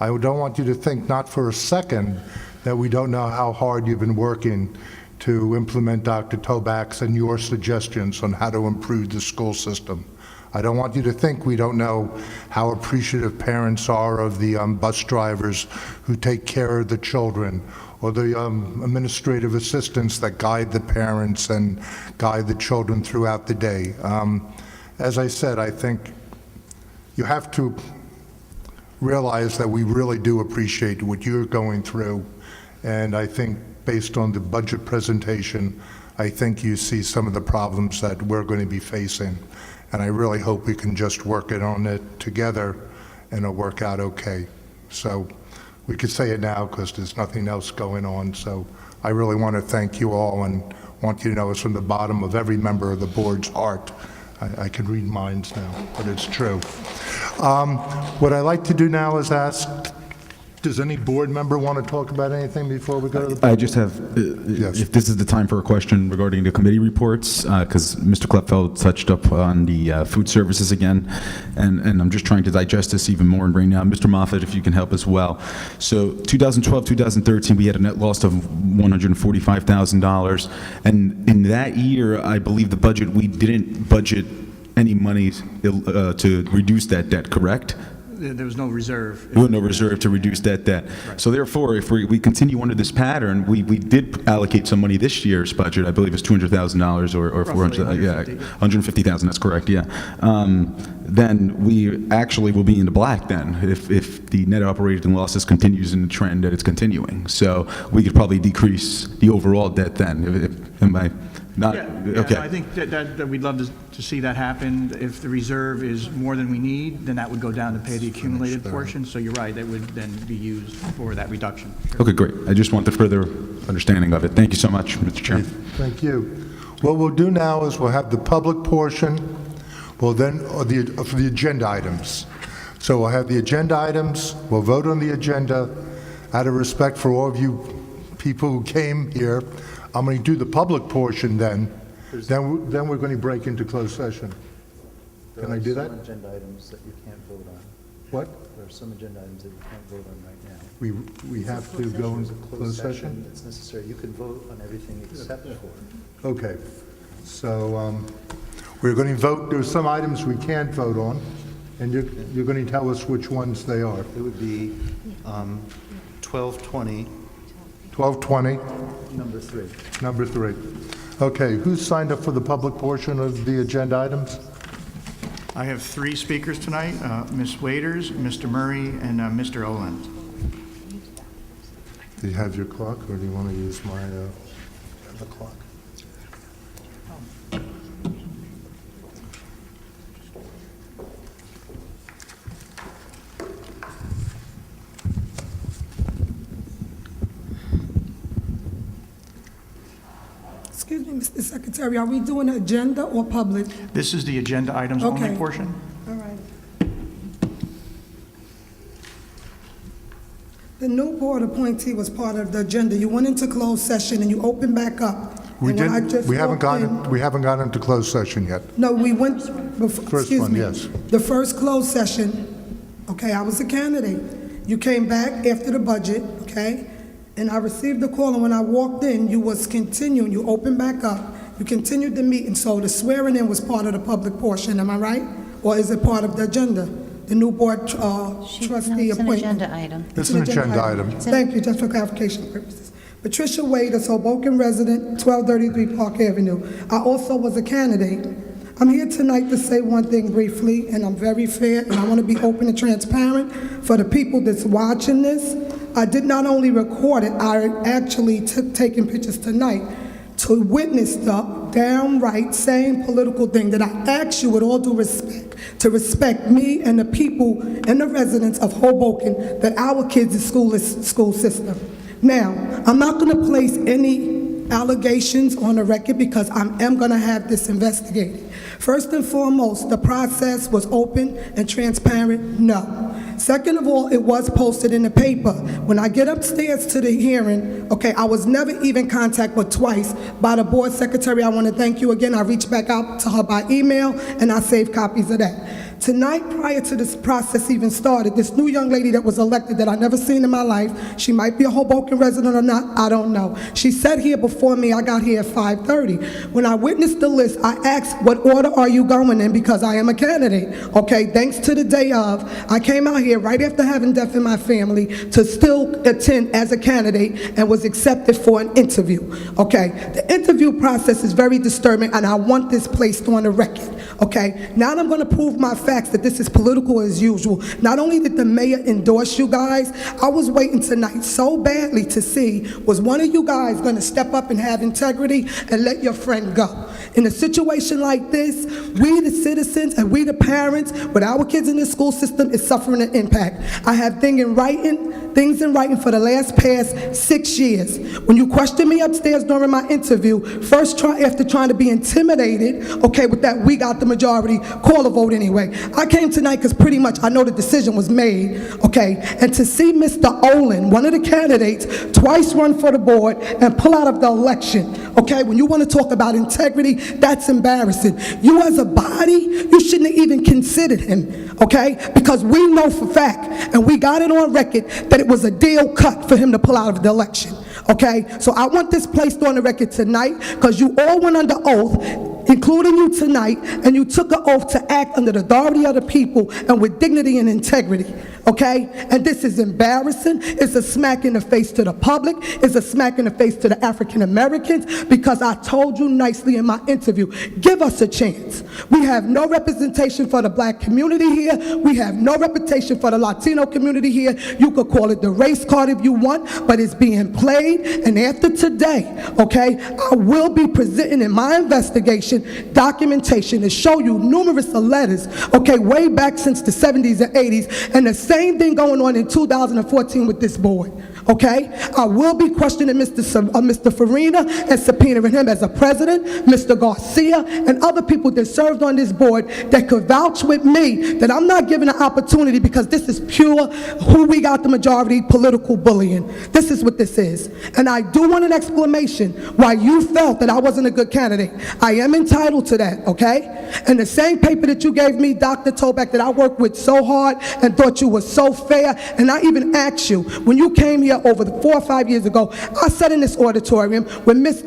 I don't want you to think, not for a second, that we don't know how hard you've been working to implement Dr. Toback's and your suggestions on how to improve the school system. I don't want you to think we don't know how appreciative parents are of the bus drivers who take care of the children, or the administrative assistants that guide the parents and guide the children throughout the day. As I said, I think you have to realize that we really do appreciate what you're going through, and I think based on the budget presentation, I think you see some of the problems that we're going to be facing, and I really hope we can just work on it together and it'll work out okay. So we could say it now because there's nothing else going on. So I really want to thank you all and want you to know it's from the bottom of every member of the board's heart. I can read minds now, but it's true. What I like to do now is ask Does any board member want to talk about anything before we go to the... I just have, Yes. if this is the time for a question regarding the committee reports, because Mr. Klepfeld touched up on the food services again, and I'm just trying to digest this even more right now. Mr. Moffett, if you can help as well. So 2012, 2013, we had a net loss of $145,000, and in that year, I believe the budget, we didn't budget any money to reduce that debt, correct? There was no reserve. There was no reserve to reduce that debt. So therefore, if we continue under this pattern, we did allocate some money this year's budget, I believe it's $200,000 or Roughly 400, yeah, 150. $150,000, that's correct, yeah. Then we actually will be in the black then, if the net operating losses continues in the trend that it's continuing. So we could probably decrease the overall debt then, am I not? Yeah, Okay. no, I think that we'd love to see that happen. If the reserve is more than we need, then that would go down to pay the accumulated portion. So you're right, that would then be used for that reduction. Okay, great. I just want the further understanding of it. Thank you so much, Mr. Chairman. Thank you. What we'll do now is we'll have the public portion, well then, for the agenda items. So we'll have the agenda items, we'll vote on the agenda. Out of respect for all of you people who came here, I'm going to do the public portion then. Then we're going to break into closed session. Can I do that? There are some agenda items that you can't vote on. What? There are some agenda items that you can't vote on right now. We have to go into closed session? It's necessary. You can vote on everything except for. Okay. So we're going to vote, there's some items we can't vote on, and you're going to tell us which ones they are. It would be 1220, 1220, number 3. number 3. Okay, who's signed up for the public portion of the agenda items? I have 3 speakers tonight, Ms. Waiters, Mr. Murray, and Mr. Oland. Do you have your clock, or do you want to use my... The clock. Excuse me, Mr. Secretary, are we doing agenda or public? This is the agenda items only Okay. portion. All right. The new board appointee was part of the agenda. You went into closed session and you opened back up. We And when I didn't, just we haven't walked gone, in- we haven't gone into closed session yet. No, we went, First excuse one, me. yes. The first closed session, okay, I was a candidate. You came back after the budget, okay? And I received the call, and when I walked in, you was continuing, you opened back up, you continued the meeting, so the swearing in was part of the public portion, am I right? Or is it part of the agenda? The new board trustee It's an appointment? agenda item. It's an agenda item. Thank you, just for clarification purposes. Patricia Wade is Hoboken resident, 1233 Park Avenue. I also was a candidate. I'm here tonight to say one thing briefly, and I'm very fair, and I want to be open and transparent for the people that's watching this. I did not only record it, I actually took taking pictures tonight to witness the downright same political thing that I ask you with all due respect, to respect me and the people and the residents of Hoboken, that our kids' school system. Now, I'm not going to place any allegations on the record because I am going to have this investigated. First and foremost, the process was open and transparent? No. Second of all, it was posted in the paper. When I get upstairs to the hearing, okay, I was never even contacted but twice by the board secretary. I want to thank you again. I reached back out to her by email, and I saved copies of that. Tonight, prior to this process even started, this new young lady that was elected that I never seen in my life, she might be a Hoboken resident or not, I don't know. She sat here before me, I got here at 5:30. When I witnessed the list, I asked, what order are you going in? Because I am a candidate, okay? Thanks to the day of, I came out here right after having death in my family to still attend as a candidate and was accepted for an interview, okay? The interview process is very disturbing, and I want this placed on the record, okay? Now I'm gonna prove my facts that this is political as usual. Not only did the mayor endorse you guys, I was waiting tonight so badly to see, was one of you guys gonna step up and have integrity and let your friend go? In a situation like this, we the citizens and we the parents with our kids in the school system is suffering an impact. I have things in writing things in writing for the past 6 years. When you questioned me upstairs during my interview, first after trying to be intimidated, okay, with that we got the majority, call a vote anyway. I came tonight because pretty much I know the decision was made, okay, and to see Mr. Olin, one of the candidates, twice run for the board and pull out of the election, okay, when you want to talk about integrity, that's embarrassing. You as a body, you shouldn't have even considered him, okay, because we know for fact, and we got it on record, that it was a deal cut for him to pull out of the election, okay? So I want this placed on the record tonight, because you all went under oath, including you tonight, and you took an oath to act under the authority of the people and with dignity and integrity, okay? And this is embarrassing. It's a smack in the face to the public. It's a smack in the face to the African Americans, because I told you nicely in my interview, give us a chance. We have no representation for the black community here. We have no representation for the Latino community here. You could call it the race card if you want, but it's being played. And after today, okay, I will be presenting in my investigation documentation to show you numerous letters, okay, way back since the 70s and 80s, and the same thing going on in 2014 with this board, okay? I will be questioning Mr. Farina and subpoenaing him as a president, Mr. Garcia, and other people that served on this board that could vouch with me that I'm not giving an opportunity, because this is pure who we got the majority political bullying. This is what this is. And I do want an explanation why you felt that I wasn't a good candidate. I am entitled to that, okay? And the same paper that you gave me, Dr. Toback, that I worked with so hard and thought you were so fair, and I even asked you, when you came here over 4 or 5 years ago, I sat in this auditorium with Miss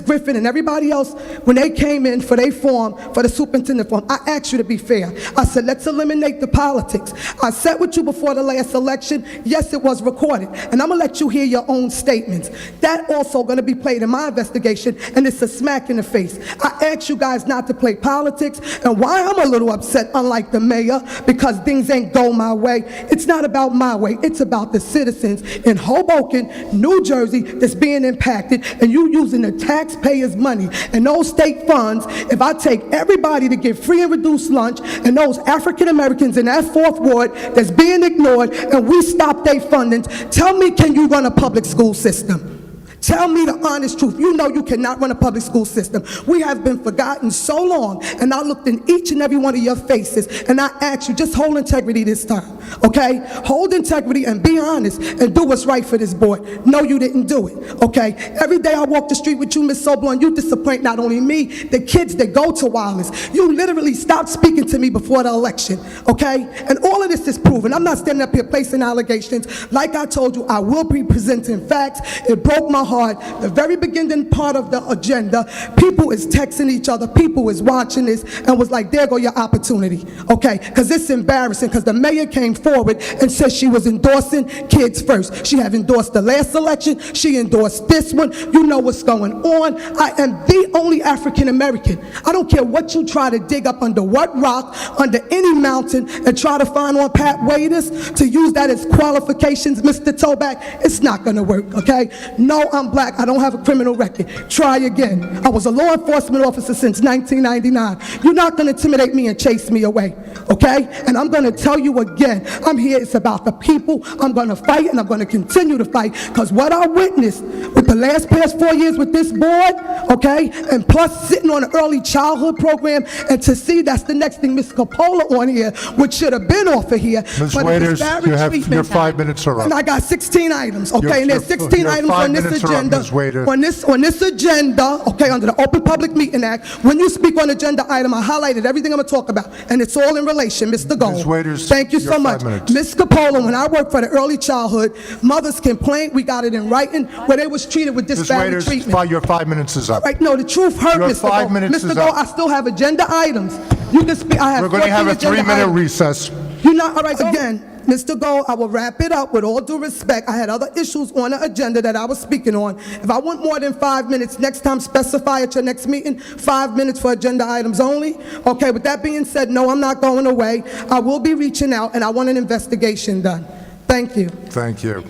Griffin and everybody else, when they came in for their form, for the superintendent form, I asked you to be fair. I said, let's eliminate the politics. I sat with you before the last election. Yes, it was recorded, and I'm gonna let you hear your own statements. That also gonna be played in my investigation, and it's a smack in the face. I asked you guys not to play politics, and why I'm a little upset, unlike the mayor, because things ain't go my way. It's not about my way, it's about the citizens in Hoboken, New Jersey, that's being impacted, and you using the taxpayers' money and those state funds. If I take everybody to get free and reduced lunch, and those African Americans in that 4th ward that's being ignored, and we stop their funding, tell me, can you run a public school system? Tell me the honest truth. You know you cannot run a public school system. We have been forgotten so long, and I looked in each and every one of your faces, and I asked you, just hold integrity this time, okay? Hold integrity and be honest and do what's right for this board. No, you didn't do it, okay? Every day I walk the street with you, Ms. Sobel, you disappoint not only me, the kids that go to Wallace. You literally stopped speaking to me before the election, okay? And all of this is proven. I'm not standing up here placing allegations. Like I told you, I will be presenting facts. It broke my heart. The very beginning part of the agenda, people is texting each other, people is watching this, and was like, there go your opportunity, okay? Because it's embarrassing, because the mayor came forward and said she was endorsing kids first. She have endorsed the last election, she endorsed this one. You know what's going on. I am the only African American. I don't care what you try to dig up under what rock, under any mountain, and try to find on Pat Waiters to use that as qualifications, Mr. Toback. It's not gonna work, okay? No, I'm black. I don't have a criminal record. Try again. I was a law enforcement officer since 1999. You're not going to intimidate me and chase me away, okay? And I'm going to tell you again, I'm here. It's about the people. I'm going to fight, and I'm going to continue to fight, because what I witnessed with the past 4 years with this board, okay, and plus sitting on an early childhood program, and to see that's the next thing, Ms. Coppola on here, which should have been off of here. Ms. but Waiters, disparate you have treatment. your 5 minutes are up. And I got 16 items, okay? Your- And there's 16 your items 5 on this minutes are up, agenda. Ms. Waiters. On this agenda, okay, under the Open Public Meeting Act, when you speak on agenda item, I highlighted everything I'm going to talk about, and it's all in relation, Mr. Gold. Ms. Waiters, thank you your so 5 much. minutes. Ms. Coppola, when I worked for the early childhood, mothers complained, we got it in writing, where they was treated with Ms. disparate Waiters, treatment. your 5 minutes is up. Right, no, the truth hurt, Your Mr. 5 Gold. minutes Mr. is Gold, up. I still have agenda items. You can speak, I have We're going to 14 have a agenda 3-minute items. recess. You're not, all right, again, Mr. Gold, I will wrap it up with all due respect. I had other issues on the agenda that I was speaking on. If I want more than 5 minutes, next time specify at your next meeting, 5 minutes for agenda items only. Okay, with that being said, no, I'm not going away. I will be reaching out, and I want an investigation done. Thank you. Thank you.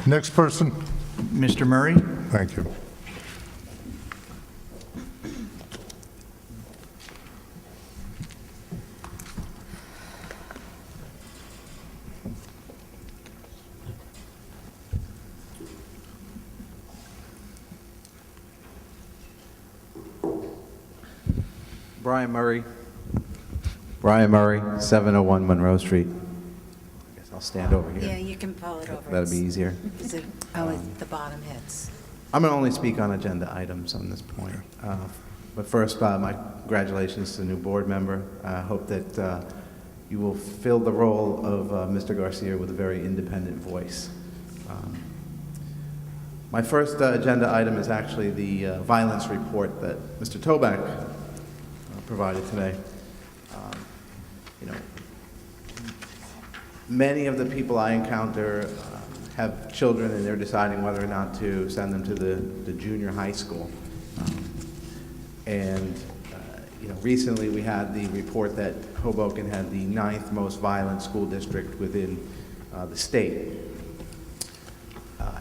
Next person. Mr. Murray? Thank you. Brian Murray, 701 Monroe Street. I guess I'll stand over here. Yeah, you can pull it over. That'll be easier. Is it, the bottom hits. I'm going to only speak on agenda items on this point. But first, my congratulations to the new board member. I hope that you will fill the role of Mr. Garcia with a very independent voice. My first agenda item is actually the violence report that Mr. Toback provided today. Many of the people I encounter have children, and they're deciding whether or not to send them to the junior high school. Recently we had the report that Hoboken had the 9th most violent school district within the state.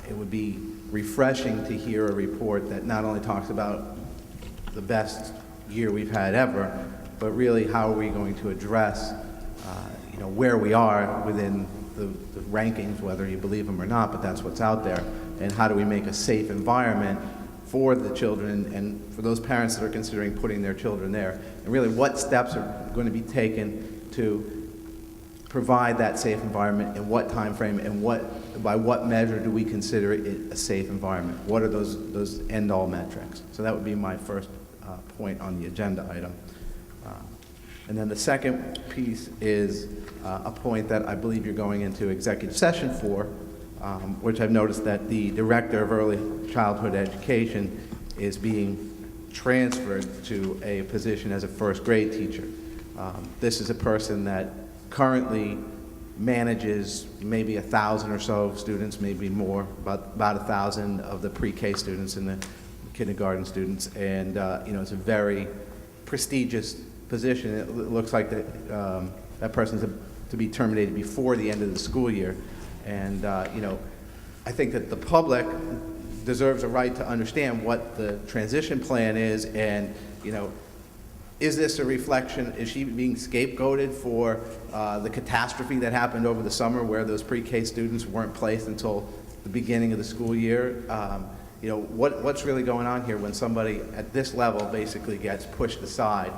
It would be refreshing to hear a report that not only talks about the best year we've had ever, but really how are we going to address where we are within the rankings, whether you believe them or not, but that's what's out there, and how do we make a safe environment for the children and for those parents that are considering putting their children there, and really what steps are going to be taken to provide that safe environment, in what time frame, and by what measure do we consider it a safe environment? What are those end-all metrics? So that would be my first point on the agenda item. And then the second piece is a point that I believe you're going into executive session for, which I've noticed that the Director of Early Childhood Education is being transferred to a position as a first grade teacher. This is a person that currently manages maybe 1,000 or so students, maybe more, about 1,000 of the pre-K students and the kindergarten students, and it's a very prestigious position. It looks like that person's to be terminated before the end of the school year. And, I think that the public deserves a right to understand what the transition plan is, and, is this a reflection, is she being scapegoated for the catastrophe that happened over the summer where those pre-K students weren't placed until the beginning of the school year? What's really going on here when somebody at this level basically gets pushed aside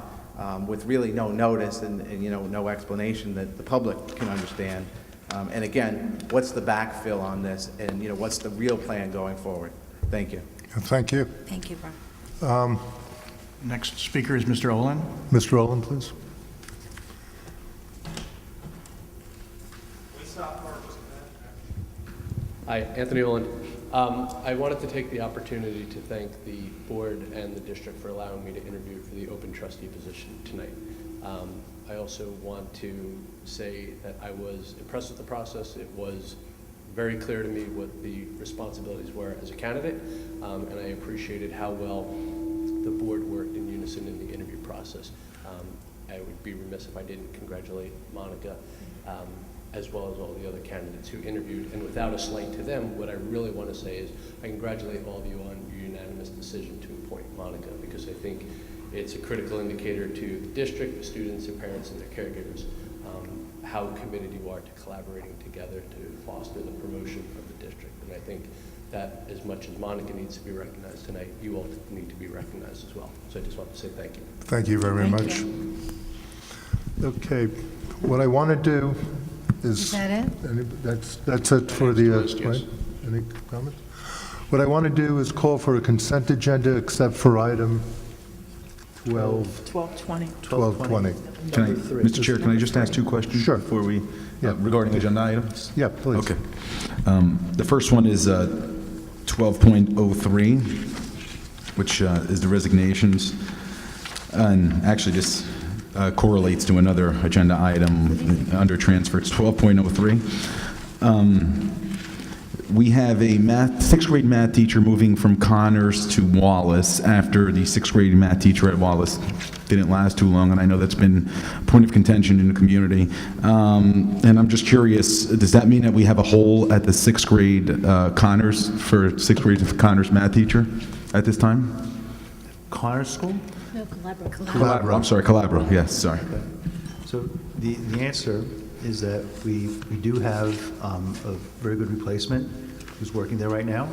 with really no notice and no explanation that the public can understand? And again, what's the backfill on this, and what's the real plan going forward? Thank you. Thank you. Thank you, Brian. Next speaker is Mr. Olin. Mr. Olin, please. Hi, Anthony Olin. I wanted to take the opportunity to thank the board and the district for allowing me to interview for the open trustee position tonight. I also want to say that I was impressed with the process. It was very clear to me what the responsibilities were as a candidate, and I appreciated how well the board worked in unison in the interview process. I would be remiss if I didn't congratulate Monica, as well as all the other candidates who interviewed. And without a slight to them, what I really want to say is I congratulate all of you on your unanimous decision to appoint Monica, because I think it's a critical indicator to the district, the students, and parents, and their caregivers, how committed you are to collaborating together to foster the promotion of the district. And I think that as much as Monica needs to be recognized tonight, you all need to be recognized as well. So I just want to say thank you. Thank you very much. Okay, what I want to do is that it? That's it for the, right? Any comments? What I want to do is call for a consent agenda except for item 1220. 1220. Mr. Chair, can I just ask two questions? Sure. Before we, regarding agenda items? Yeah, please. Okay. The first one is 12.03, which is the resignations, and actually this correlates to another agenda item under transfer. It's 12.03. We have a sixth grade math teacher moving from Connors to Wallace after the sixth grade math teacher at Wallace didn't last too long, and I know that's been a point of contention in the community. And I'm just curious, does that mean that we have a hole at the sixth grade Connors math teacher at this time? Connors School? No, Calabro. Calabro, I'm sorry, Calabro, yes, sorry. So the answer is that we do have a very good replacement who's working there right now.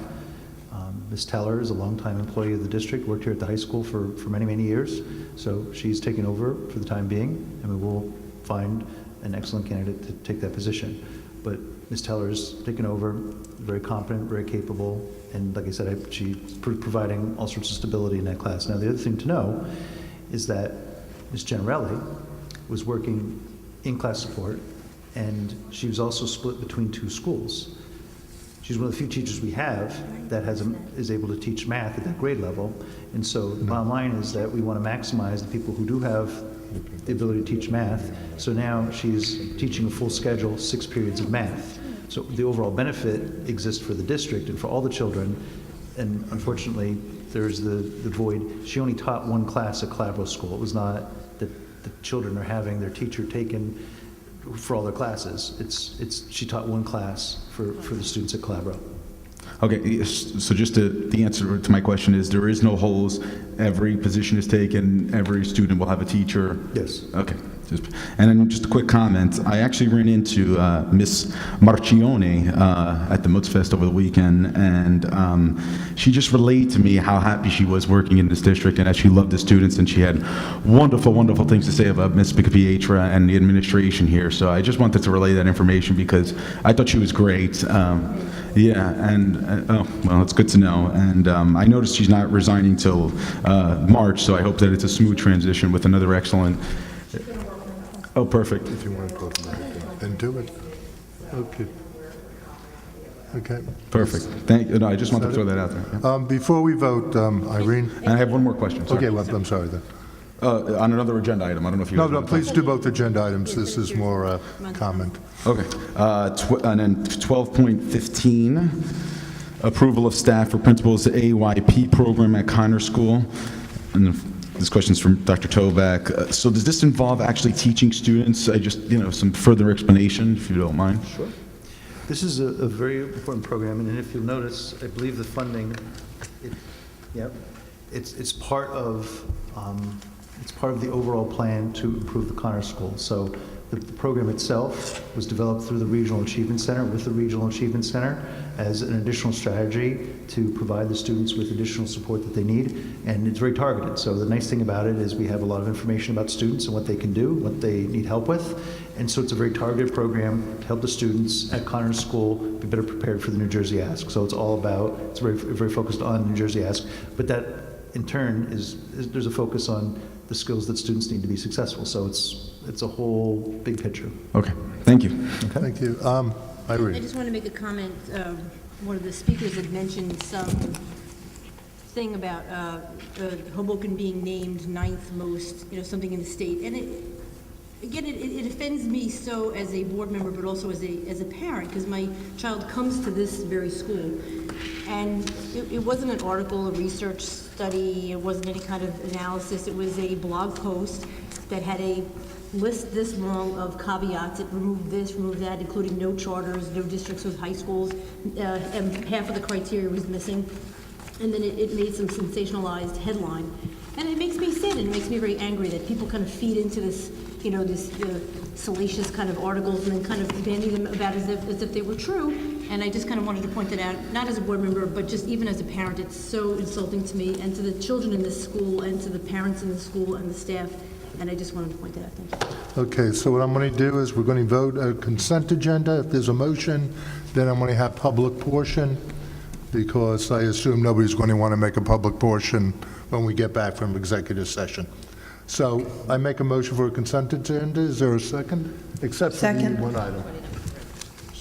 Ms. Teller is a longtime employee of the district, worked here at the high school for many, many years. So she's taken over for the time being, and we will find an excellent candidate to take that position. But Ms. Teller's taken over, very competent, very capable, and like I said, she's providing all sorts of stability in that class. Now, the other thing to know is that Ms. January was working in-class support, and she was also split between two schools. She's one of the few teachers we have that is able to teach math at that grade level. And so the bottom line is that we want to maximize the people who do have the ability to teach math. So now she's teaching a full schedule, 6 periods of math. So the overall benefit exists for the district and for all the children. And unfortunately, there's the void. She only taught one class at Calabro School. It was not that the children are having their teacher taken for all their classes. She taught one class for the students at Calabro. Okay, so just the answer to my question is there is no holes. Every position is taken. Every student will have a teacher. Yes. Okay. And then just a quick comment. I actually ran into Miss Marcione at the Moods Fest over the weekend, and she just relayed to me how happy she was working in this district and that she loved the students, and she had wonderful, wonderful things to say about Miss Pietra and the administration here. So I just wanted to relay that information because I thought she was great. Yeah, and well, it's good to know. And I noticed she's not resigning till March, so I hope that it's a smooth transition with another excellent. Oh, perfect. If you want to talk about it, then do it. Okay. Okay. Perfect. Thank you. No, I just wanted to throw that out there. Yeah. Before we vote, Irene? And I have one more question. Sorry. Okay, well, I'm sorry then. On another agenda item. I don't know if you. No, please do both agenda items. This is more comment. Okay. And then 12.15, approval of staff for principals AYP program at Connor School. And this question's from Dr. Tovak. So does this involve actually teaching students? I just, some further explanation, if you don't mind. Sure. This is a very important program, and if you'll notice, I believe the funding, it's part of the overall plan to improve the Connor School. So the program itself was developed through the Regional Achievement Center, with the Regional Achievement Center, as an additional strategy to provide the students with additional support that they need, and it's very targeted. So the nice thing about it is we have a lot of information about students and what they can do, what they need help with, and so it's a very targeted program to help the students at Connor School be better prepared for the New Jersey Ask. So it's very, very focused on New Jersey Ask, but that in turn there's a focus on the skills that students need to be successful. So it's a whole big picture. Okay, thank you. Okay. Thank you. Irene? I just want to make a comment. One of the speakers had mentioned some thing about Hoboken being named 9th most, something in the state. And it offends me so as a board member, but also as a parent, because my child comes to this very school. And it wasn't an article, a research study, it wasn't any kind of analysis. It was a blog post that had a list this long of caveats. It removed this, removed that, including no charters, no districts with high schools, and half of the criteria was missing. And then it made some sensationalized headline. And it makes me sad, and it makes me very angry that people kind of feed into this, this salacious kind of articles and then kind of bandy them about as if they were true. And I just kind of wanted to point that out, not as a board member, but just even as a parent. It's so insulting to me and to the children in this school and to the parents in the school and the staff. And I just wanted to point that out. Thank you. Okay, so what I'm going to do is we're going to vote a consent agenda. If there's a motion, then I'm going to have public portion, because I assume nobody's going to want to make a public portion when we get back from executive session. So I make a motion for a consent agenda. Is there a second? Except for the Second. one item.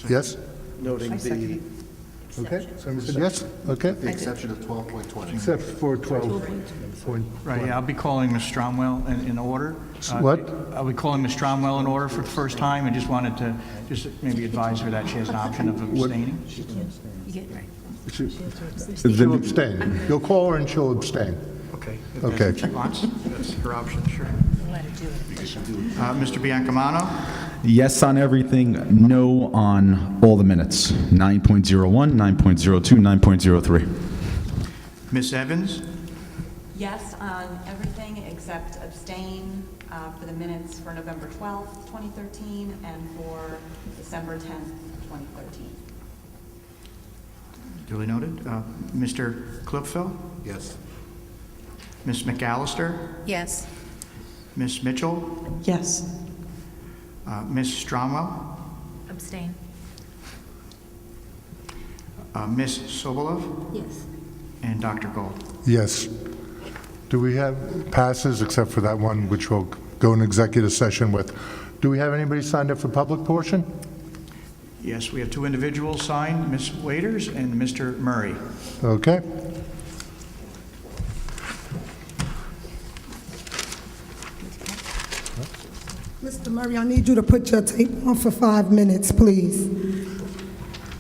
Yes? Noting the Okay, somebody said yes? Okay. The exception of 12.20. Except for 12. Right, yeah, I'll be calling Ms. Stromwell in order. What? I'll be calling Ms. Stromwell in order for the first time, and just wanted to maybe advise her that she has an option of abstaining. She'll abstain. You'll call her and she'll abstain. Okay. Okay. If she wants, that's her option, sure. Mr. Biancamano? Yes on everything, no on all the minutes. 9.01, 9.02, 9.03. Ms. Evans? Yes on everything except abstain for the minutes for November 12th, 2013, and for December 10th, 2013. Duly noted. Mr. Klipfel? Yes. Ms. McAllister? Yes. Ms. Mitchell? Yes. Ms. Stromwell? Abstain. Ms. Sobolov? Yes. And Dr. Gold. Yes. Do we have passes, except for that one, which we'll go in executive session with? Do we have anybody signed up for public portion? Yes, we have two individuals signed, Ms. Waiters and Mr. Murray. Okay. Mr. Murray, I need you to put your tape on for 5 minutes, please.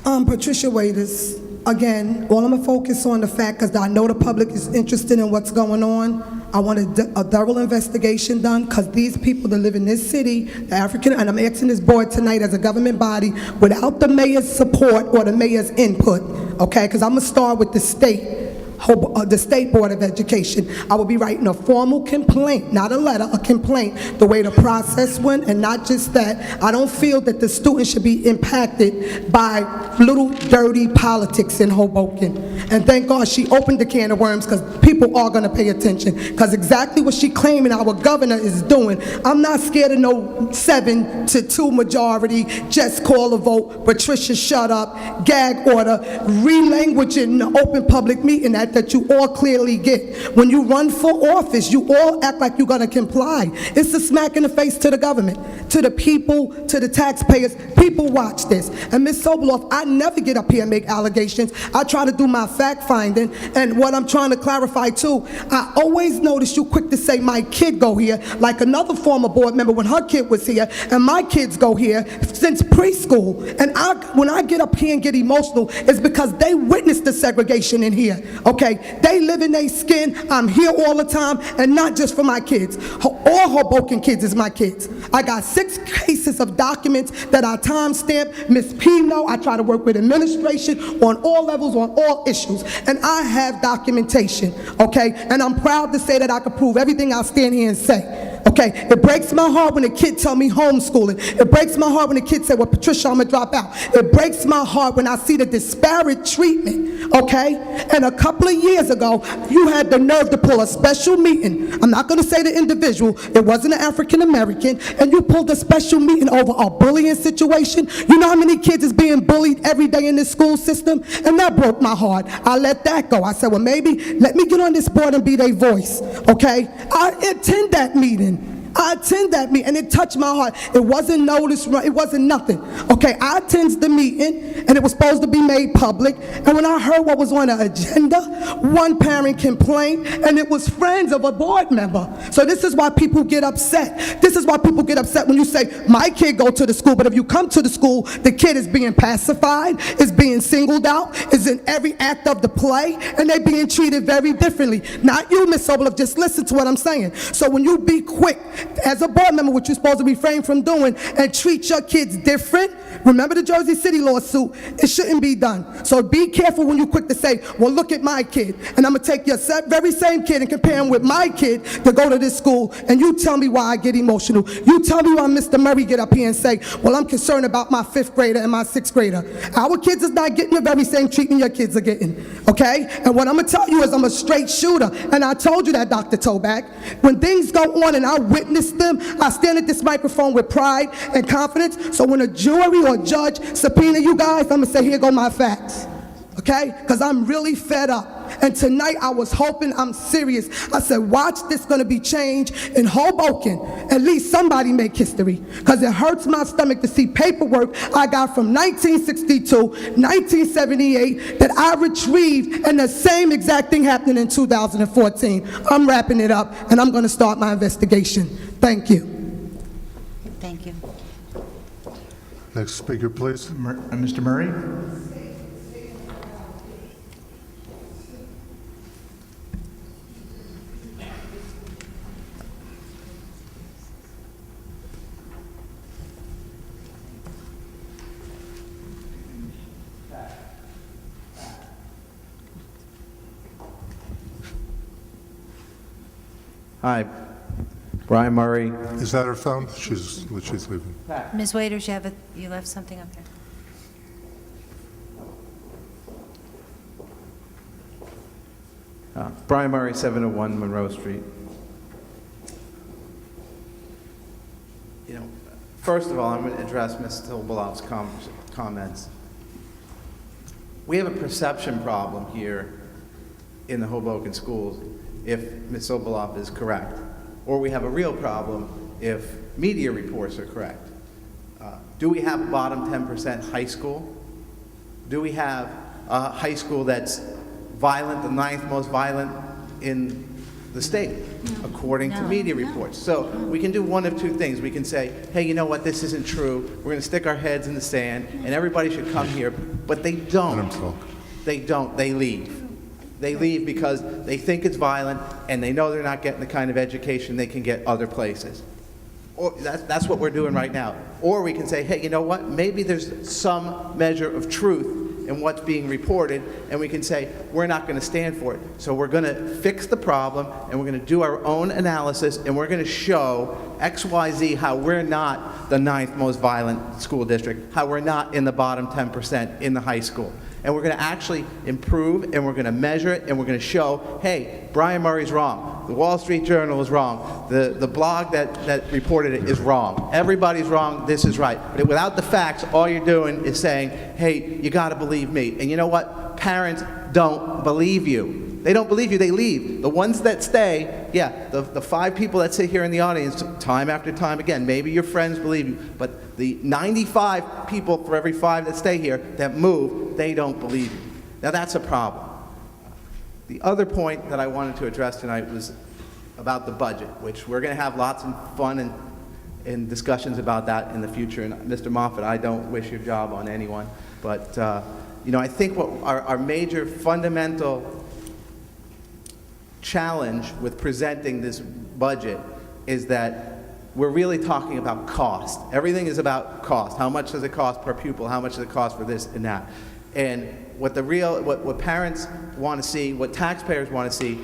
Patricia Waiters, again, all I'm gonna focus on the fact, because I know the public is interested in what's going on. I want a thorough investigation done, because these people that live in this city, the African, and I'm asking this board tonight as a government body, without the mayor's support or the mayor's input, okay? Because I'm gonna start with the state. The State Board of Education. I will be writing a formal complaint, not a letter, a complaint, the way the process went, and not just that. I don't feel that the students should be impacted by little dirty politics in Hoboken. And thank God she opened the can of worms, because people are going to pay attention. Because exactly what she claiming our governor is doing, I'm not scared of no 7-2 majority, just call a vote, Patricia shut up, gag order, re-language in the open public meeting that you all clearly get. When you run for office, you all act like you're going to comply. It's a smack in the face to the government, to the people, to the taxpayers. People watch this. And Ms. Sobolov, I never get up here and make allegations. I try to do my fact finding, and what I'm trying to clarify too, I always notice you quick to say my kid go here, like another former board member when her kid was here, and my kids go here since preschool. And when I get up here and get emotional, it's because they witnessed the segregation in here. Okay, they live in their skin. I'm here all the time, and not just for my kids. All Hoboken kids is my kids. I got 6 cases of documents that I timestamp. Ms. Pino, I try to work with administration on all levels, on all issues, and I have documentation, okay? And I'm proud to say that I can prove everything I stand here and say. Okay, it breaks my heart when a kid tell me homeschooling. It breaks my heart when a kid say, well, Patricia, I'm gonna drop out. It breaks my heart when I see the disparate treatment, okay? And a couple of years ago, you had the nerve to pull a special meeting. I'm not gonna say the individual, it wasn't an African American, and you pulled a special meeting over a bullying situation. You know how many kids is being bullied every day in this school system? And that broke my heart. I let that go. I said, well, maybe let me get on this board and be their voice, okay? I attend that meeting. And it touched my heart. It wasn't noticed, it wasn't nothing. Okay, I attended the meeting, and it was supposed to be made public, and when I heard what was on the agenda, one parent complained, and it was friends of a board member. So this is why people get upset. This is why people get upset when you say, my kid go to the school, but if you come to the school, the kid is being pacified, is being singled out, is in every act of the play, and they're being treated very differently. Not you, Ms. Sobolov, just listen to what I'm saying. So when you be quick, as a board member, what you're supposed to refrain from doing, and treat your kids different, remember the Jersey City lawsuit, it shouldn't be done. So be careful when you're quick to say, well, look at my kid, and I'm gonna take your very same kid and compare him with my kid to go to this school, and you tell me why I get emotional. You tell me why Mr. Murray get up here and say, well, I'm concerned about my 5th grader and my 6th grader. Our kids is not getting the very same treatment your kids are getting, okay? And what I'm gonna tell you is I'm a straight shooter, and I told you that, Dr. Toback. When things go on and I witness them, I stand at this microphone with pride and confidence, so when a jury or judge subpoena you guys, I'm gonna say, here go my facts, okay? Because I'm really fed up. And tonight I was hoping, I'm serious, I said, watch this gonna be change in Hoboken. At least somebody make history, because it hurts my stomach to see paperwork I got from 1962, 1978, that I retrieved, and the same exact thing happening in 2014. I'm wrapping it up, and I'm gonna start my investigation. Thank you. Thank you. Next speaker, please. Mr. Murray? Hi, Brian Murray. Is that her phone? She's leaving. Ms. Waiters, you left something up there. Brian Murray, 701 Monroe Street. You know, first of all, I'm going to address Ms. Tilbalov's comments. We have a perception problem here in the Hoboken schools if Ms. Sobolov is correct, or we have a real problem if media reports are correct. Do we have a bottom 10% high school? Do we have a high school that's violent, the 9th most violent in the state, according to media reports? So we can do one of two things. We can say, hey, you know what, this isn't true. We're going to stick our heads in the sand, and everybody should come here. But they don't. They don't. They leave. They leave because they think it's violent, and they know they're not getting the kind of education they can get other places. Or that's what we're doing right now. Or we can say, hey, you know what, maybe there's some measure of truth in what's being reported, and we can say, we're not going to stand for it. So we're going to fix the problem, and we're going to do our own analysis, and we're going to show XYZ how we're not the 9th most violent school district, how we're not in the bottom 10% in the high school. And we're going to actually improve, and we're going to measure it, and we're going to show, hey, Brian Murray's wrong. The Wall Street Journal is wrong. The blog that reported it is wrong. Everybody's wrong. This is right. But without the facts, all you're doing is saying, hey, you got to believe me. And you know what? Parents don't believe you. They don't believe you. They leave. The ones that stay, yeah, the 5 people that sit here in the audience time after time again, maybe your friends believe you, but the 95 people for every 5 that stay here that move, they don't believe you. Now that's a problem. The other point that I wanted to address tonight was about the budget, which we're going to have lots of fun and discussions about that in the future. And Mr. Moffett, I don't wish your job on anyone, but you know, I think what our major fundamental challenge with presenting this budget is that we're really talking about cost. Everything is about cost. How much does it cost per pupil? How much does it cost for this and that? And what parents want to see, what taxpayers want to see,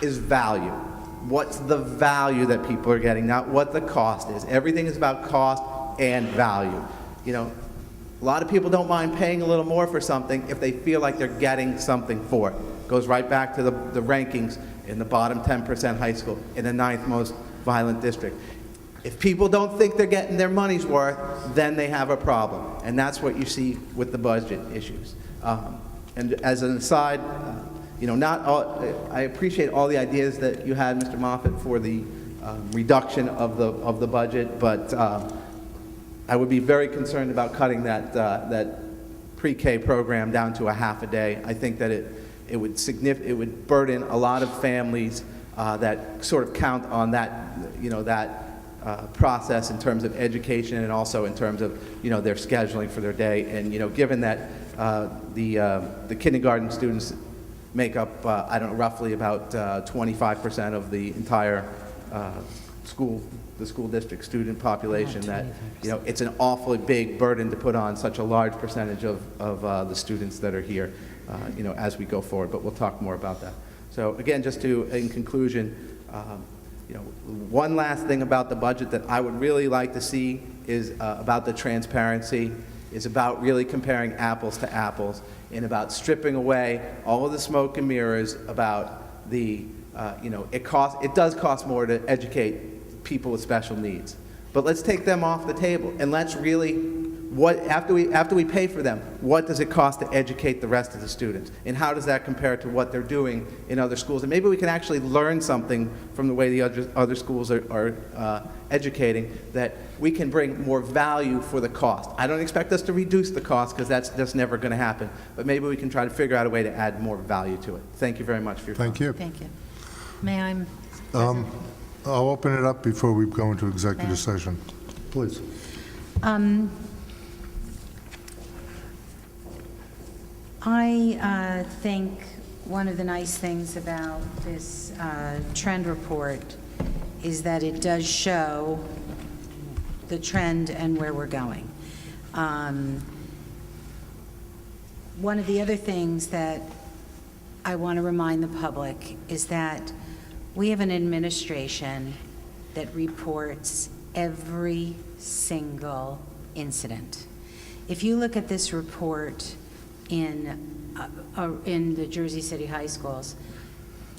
is value. What's the value that people are getting, not what the cost is. Everything is about cost and value. You know, a lot of people don't mind paying a little more for something if they feel like they're getting something for it. Goes right back to the rankings in the bottom 10% high school, in the 9th most violent district. If people don't think they're getting their money's worth, then they have a problem. And that's what you see with the budget issues. And as an aside, you know, I appreciate all the ideas that you had, Mr. Moffett, for the reduction of the budget, but I would be very concerned about cutting that pre-K program down to a half a day. I think that it would burden a lot of families that sort of count on that, you know, that process in terms of education and also in terms of, you know, their scheduling for their day. And, you know, given that the kindergarten students make up, I don't know, roughly about 25% of the entire the school district student population, that, you know, it's an awfully big burden to put on such a large percentage of the students that are here, you know, as we go forward. But we'll talk more about that. So again, just in conclusion, you know, one last thing about the budget that I would really like to see is about the transparency, is about really comparing apples to apples, and about stripping away all of the smoke and mirrors about the, you know, it does cost more to educate people with special needs. But let's take them off the table, and let's really, after we pay for them, what does it cost to educate the rest of the students? And how does that compare to what they're doing in other schools? And maybe we can actually learn something from the way the other schools are educating, that we can bring more value for the cost. I don't expect us to reduce the cost, because that's just never going to happen. But maybe we can try to figure out a way to add more value to it. Thank you very much for your time. Thank you. Thank you. May I? I'll open it up before we go into executive session. Please. I think one of the nice things about this trend report is that it does show the trend and where we're going. One of the other things that I want to remind the public is that we have an administration that reports every single incident. If you look at this report in the Jersey City high schools,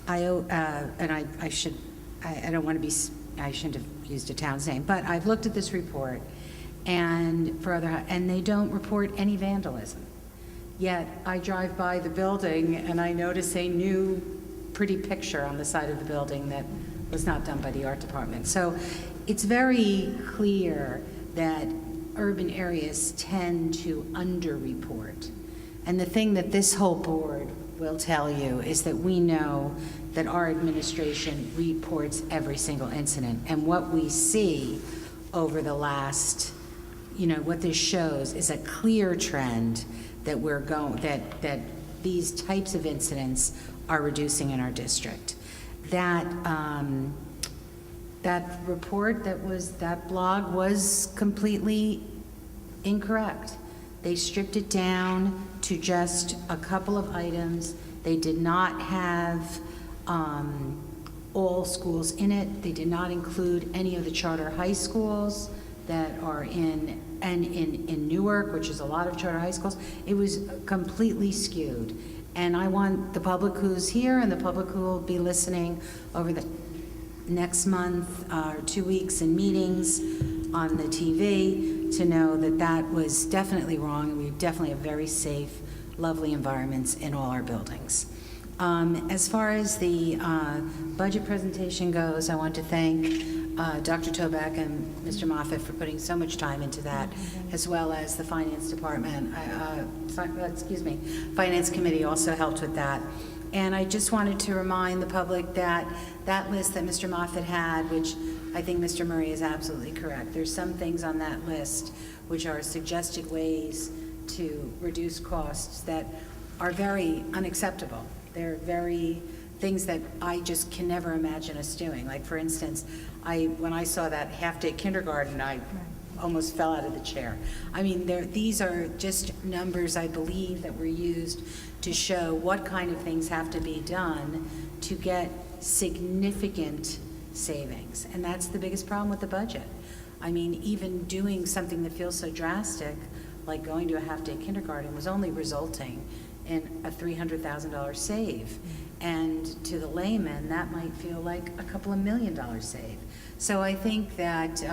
and I don't want to be, I shouldn't have used a town's name, but I've looked at this report and they don't report any vandalism. Yet I drive by the building and I notice a new pretty picture on the side of the building that was not done by the art department. So it's very clear that urban areas tend to underreport. And the thing that this whole board will tell you is that we know that our administration reports every single incident. And what we see over the last, what this shows is a clear trend that that these types of incidents are reducing in our district. That report, that blog was completely incorrect. They stripped it down to just a couple of items. They did not have all schools in it. They did not include any of the charter high schools that are in Newark, which is a lot of charter high schools. It was completely skewed. And I want the public who's here and the public who will be listening over the next month or 2 weeks in meetings on the TV to know that that was definitely wrong, and we definitely have very safe, lovely environments in all our buildings. As far as the budget presentation goes, I want to thank Dr. Toback and Mr. Moffett for putting so much time into that, as well as the Finance Department. Finance Committee also helped with that. And I just wanted to remind the public that that list that Mr. Moffett had, which I think Mr. Murray is absolutely correct. There's some things on that list which are suggested ways to reduce costs that are very unacceptable. They're very things that I just can never imagine us doing. Like, for instance, when I saw that half-day kindergarten, I almost fell out of the chair. I mean, these are just numbers, I believe, that were used to show what kind of things have to be done to get significant savings. And that's the biggest problem with the budget. I mean, even doing something that feels so drastic, like going to a half-day kindergarten, was only resulting in a $300,000 save. And to the layman, that might feel like a couple of $1 million save. So I think that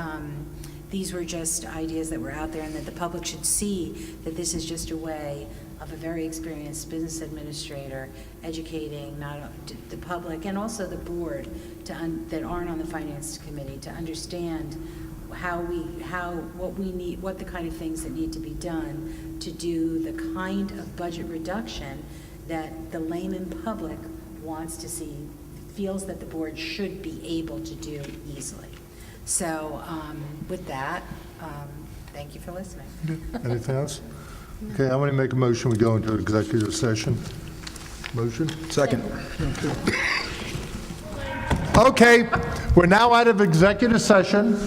these were just ideas that were out there, and that the public should see that this is just a way of a very experienced business administrator educating not the public and also the board that aren't on the Finance Committee to understand what we need, what the kind of things that need to be done to do the kind of budget reduction that the layman public wants to see, feels that the board should be able to do easily. So with that, thank you for listening. Anything else? Okay, I want to make a motion, we go into executive session. Motion? Second. Okay, we're now out of executive session,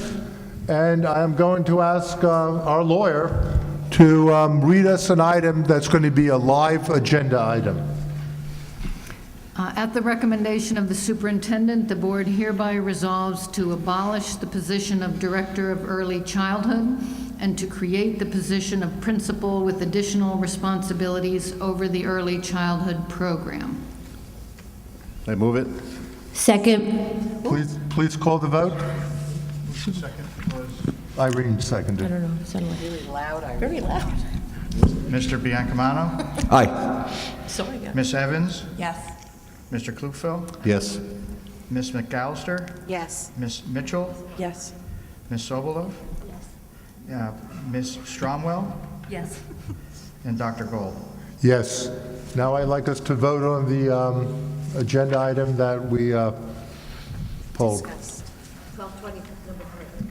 and I'm going to ask our lawyer to read us an item that's going to be a live agenda item. At the recommendation of the superintendent, the board hereby resolves to abolish the position of Director of Early Childhood and to create the position of Principal with additional responsibilities over the Early Childhood program. I move it. Second. Please call the vote. Second was Irene seconded. I don't know, sounded like Really loud. Very loud. Mr. Biancamano, Aye. Sorry, guys. Miss Evans, Yes. Mr. Klugfeld, Yes. Miss McAllister, Yes. Miss Mitchell, Yes. Miss Sobolov, Miss Stromwell, Yes. and Dr. Gold. Yes. Now I'd like us to vote on the agenda item that we polled. 1220,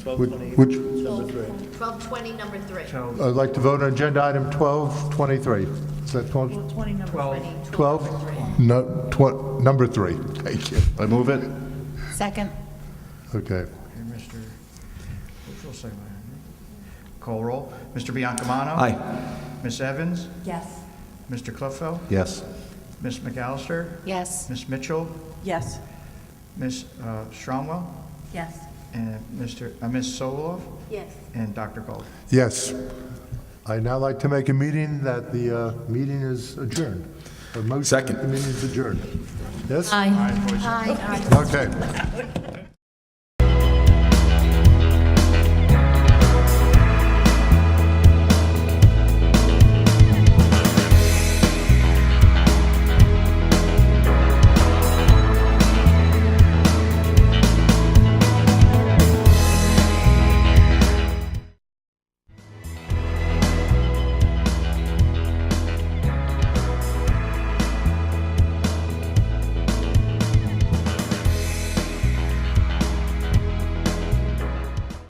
number 3. Which, 1220, number 3. So I'd like to vote on agenda item 1223. Is that 12? 20, number 20. 12? No, number 3. Thank you. I move it. Second. Okay. Okay, Mr. Which will say my name? Call roll. Mr. Biancamano. Aye. Miss Evans, Yes. Mr. Klugfeld, Yes. Miss McAllister, Yes. Miss Mitchell, Yes. Miss Stromwell, Yes. and Miss Sobolov, Yes. and Dr. Gold. Yes. I'd now like to make a meeting that the meeting is adjourned. A motion Second. that the meeting is adjourned. Yes? Aye. Okay.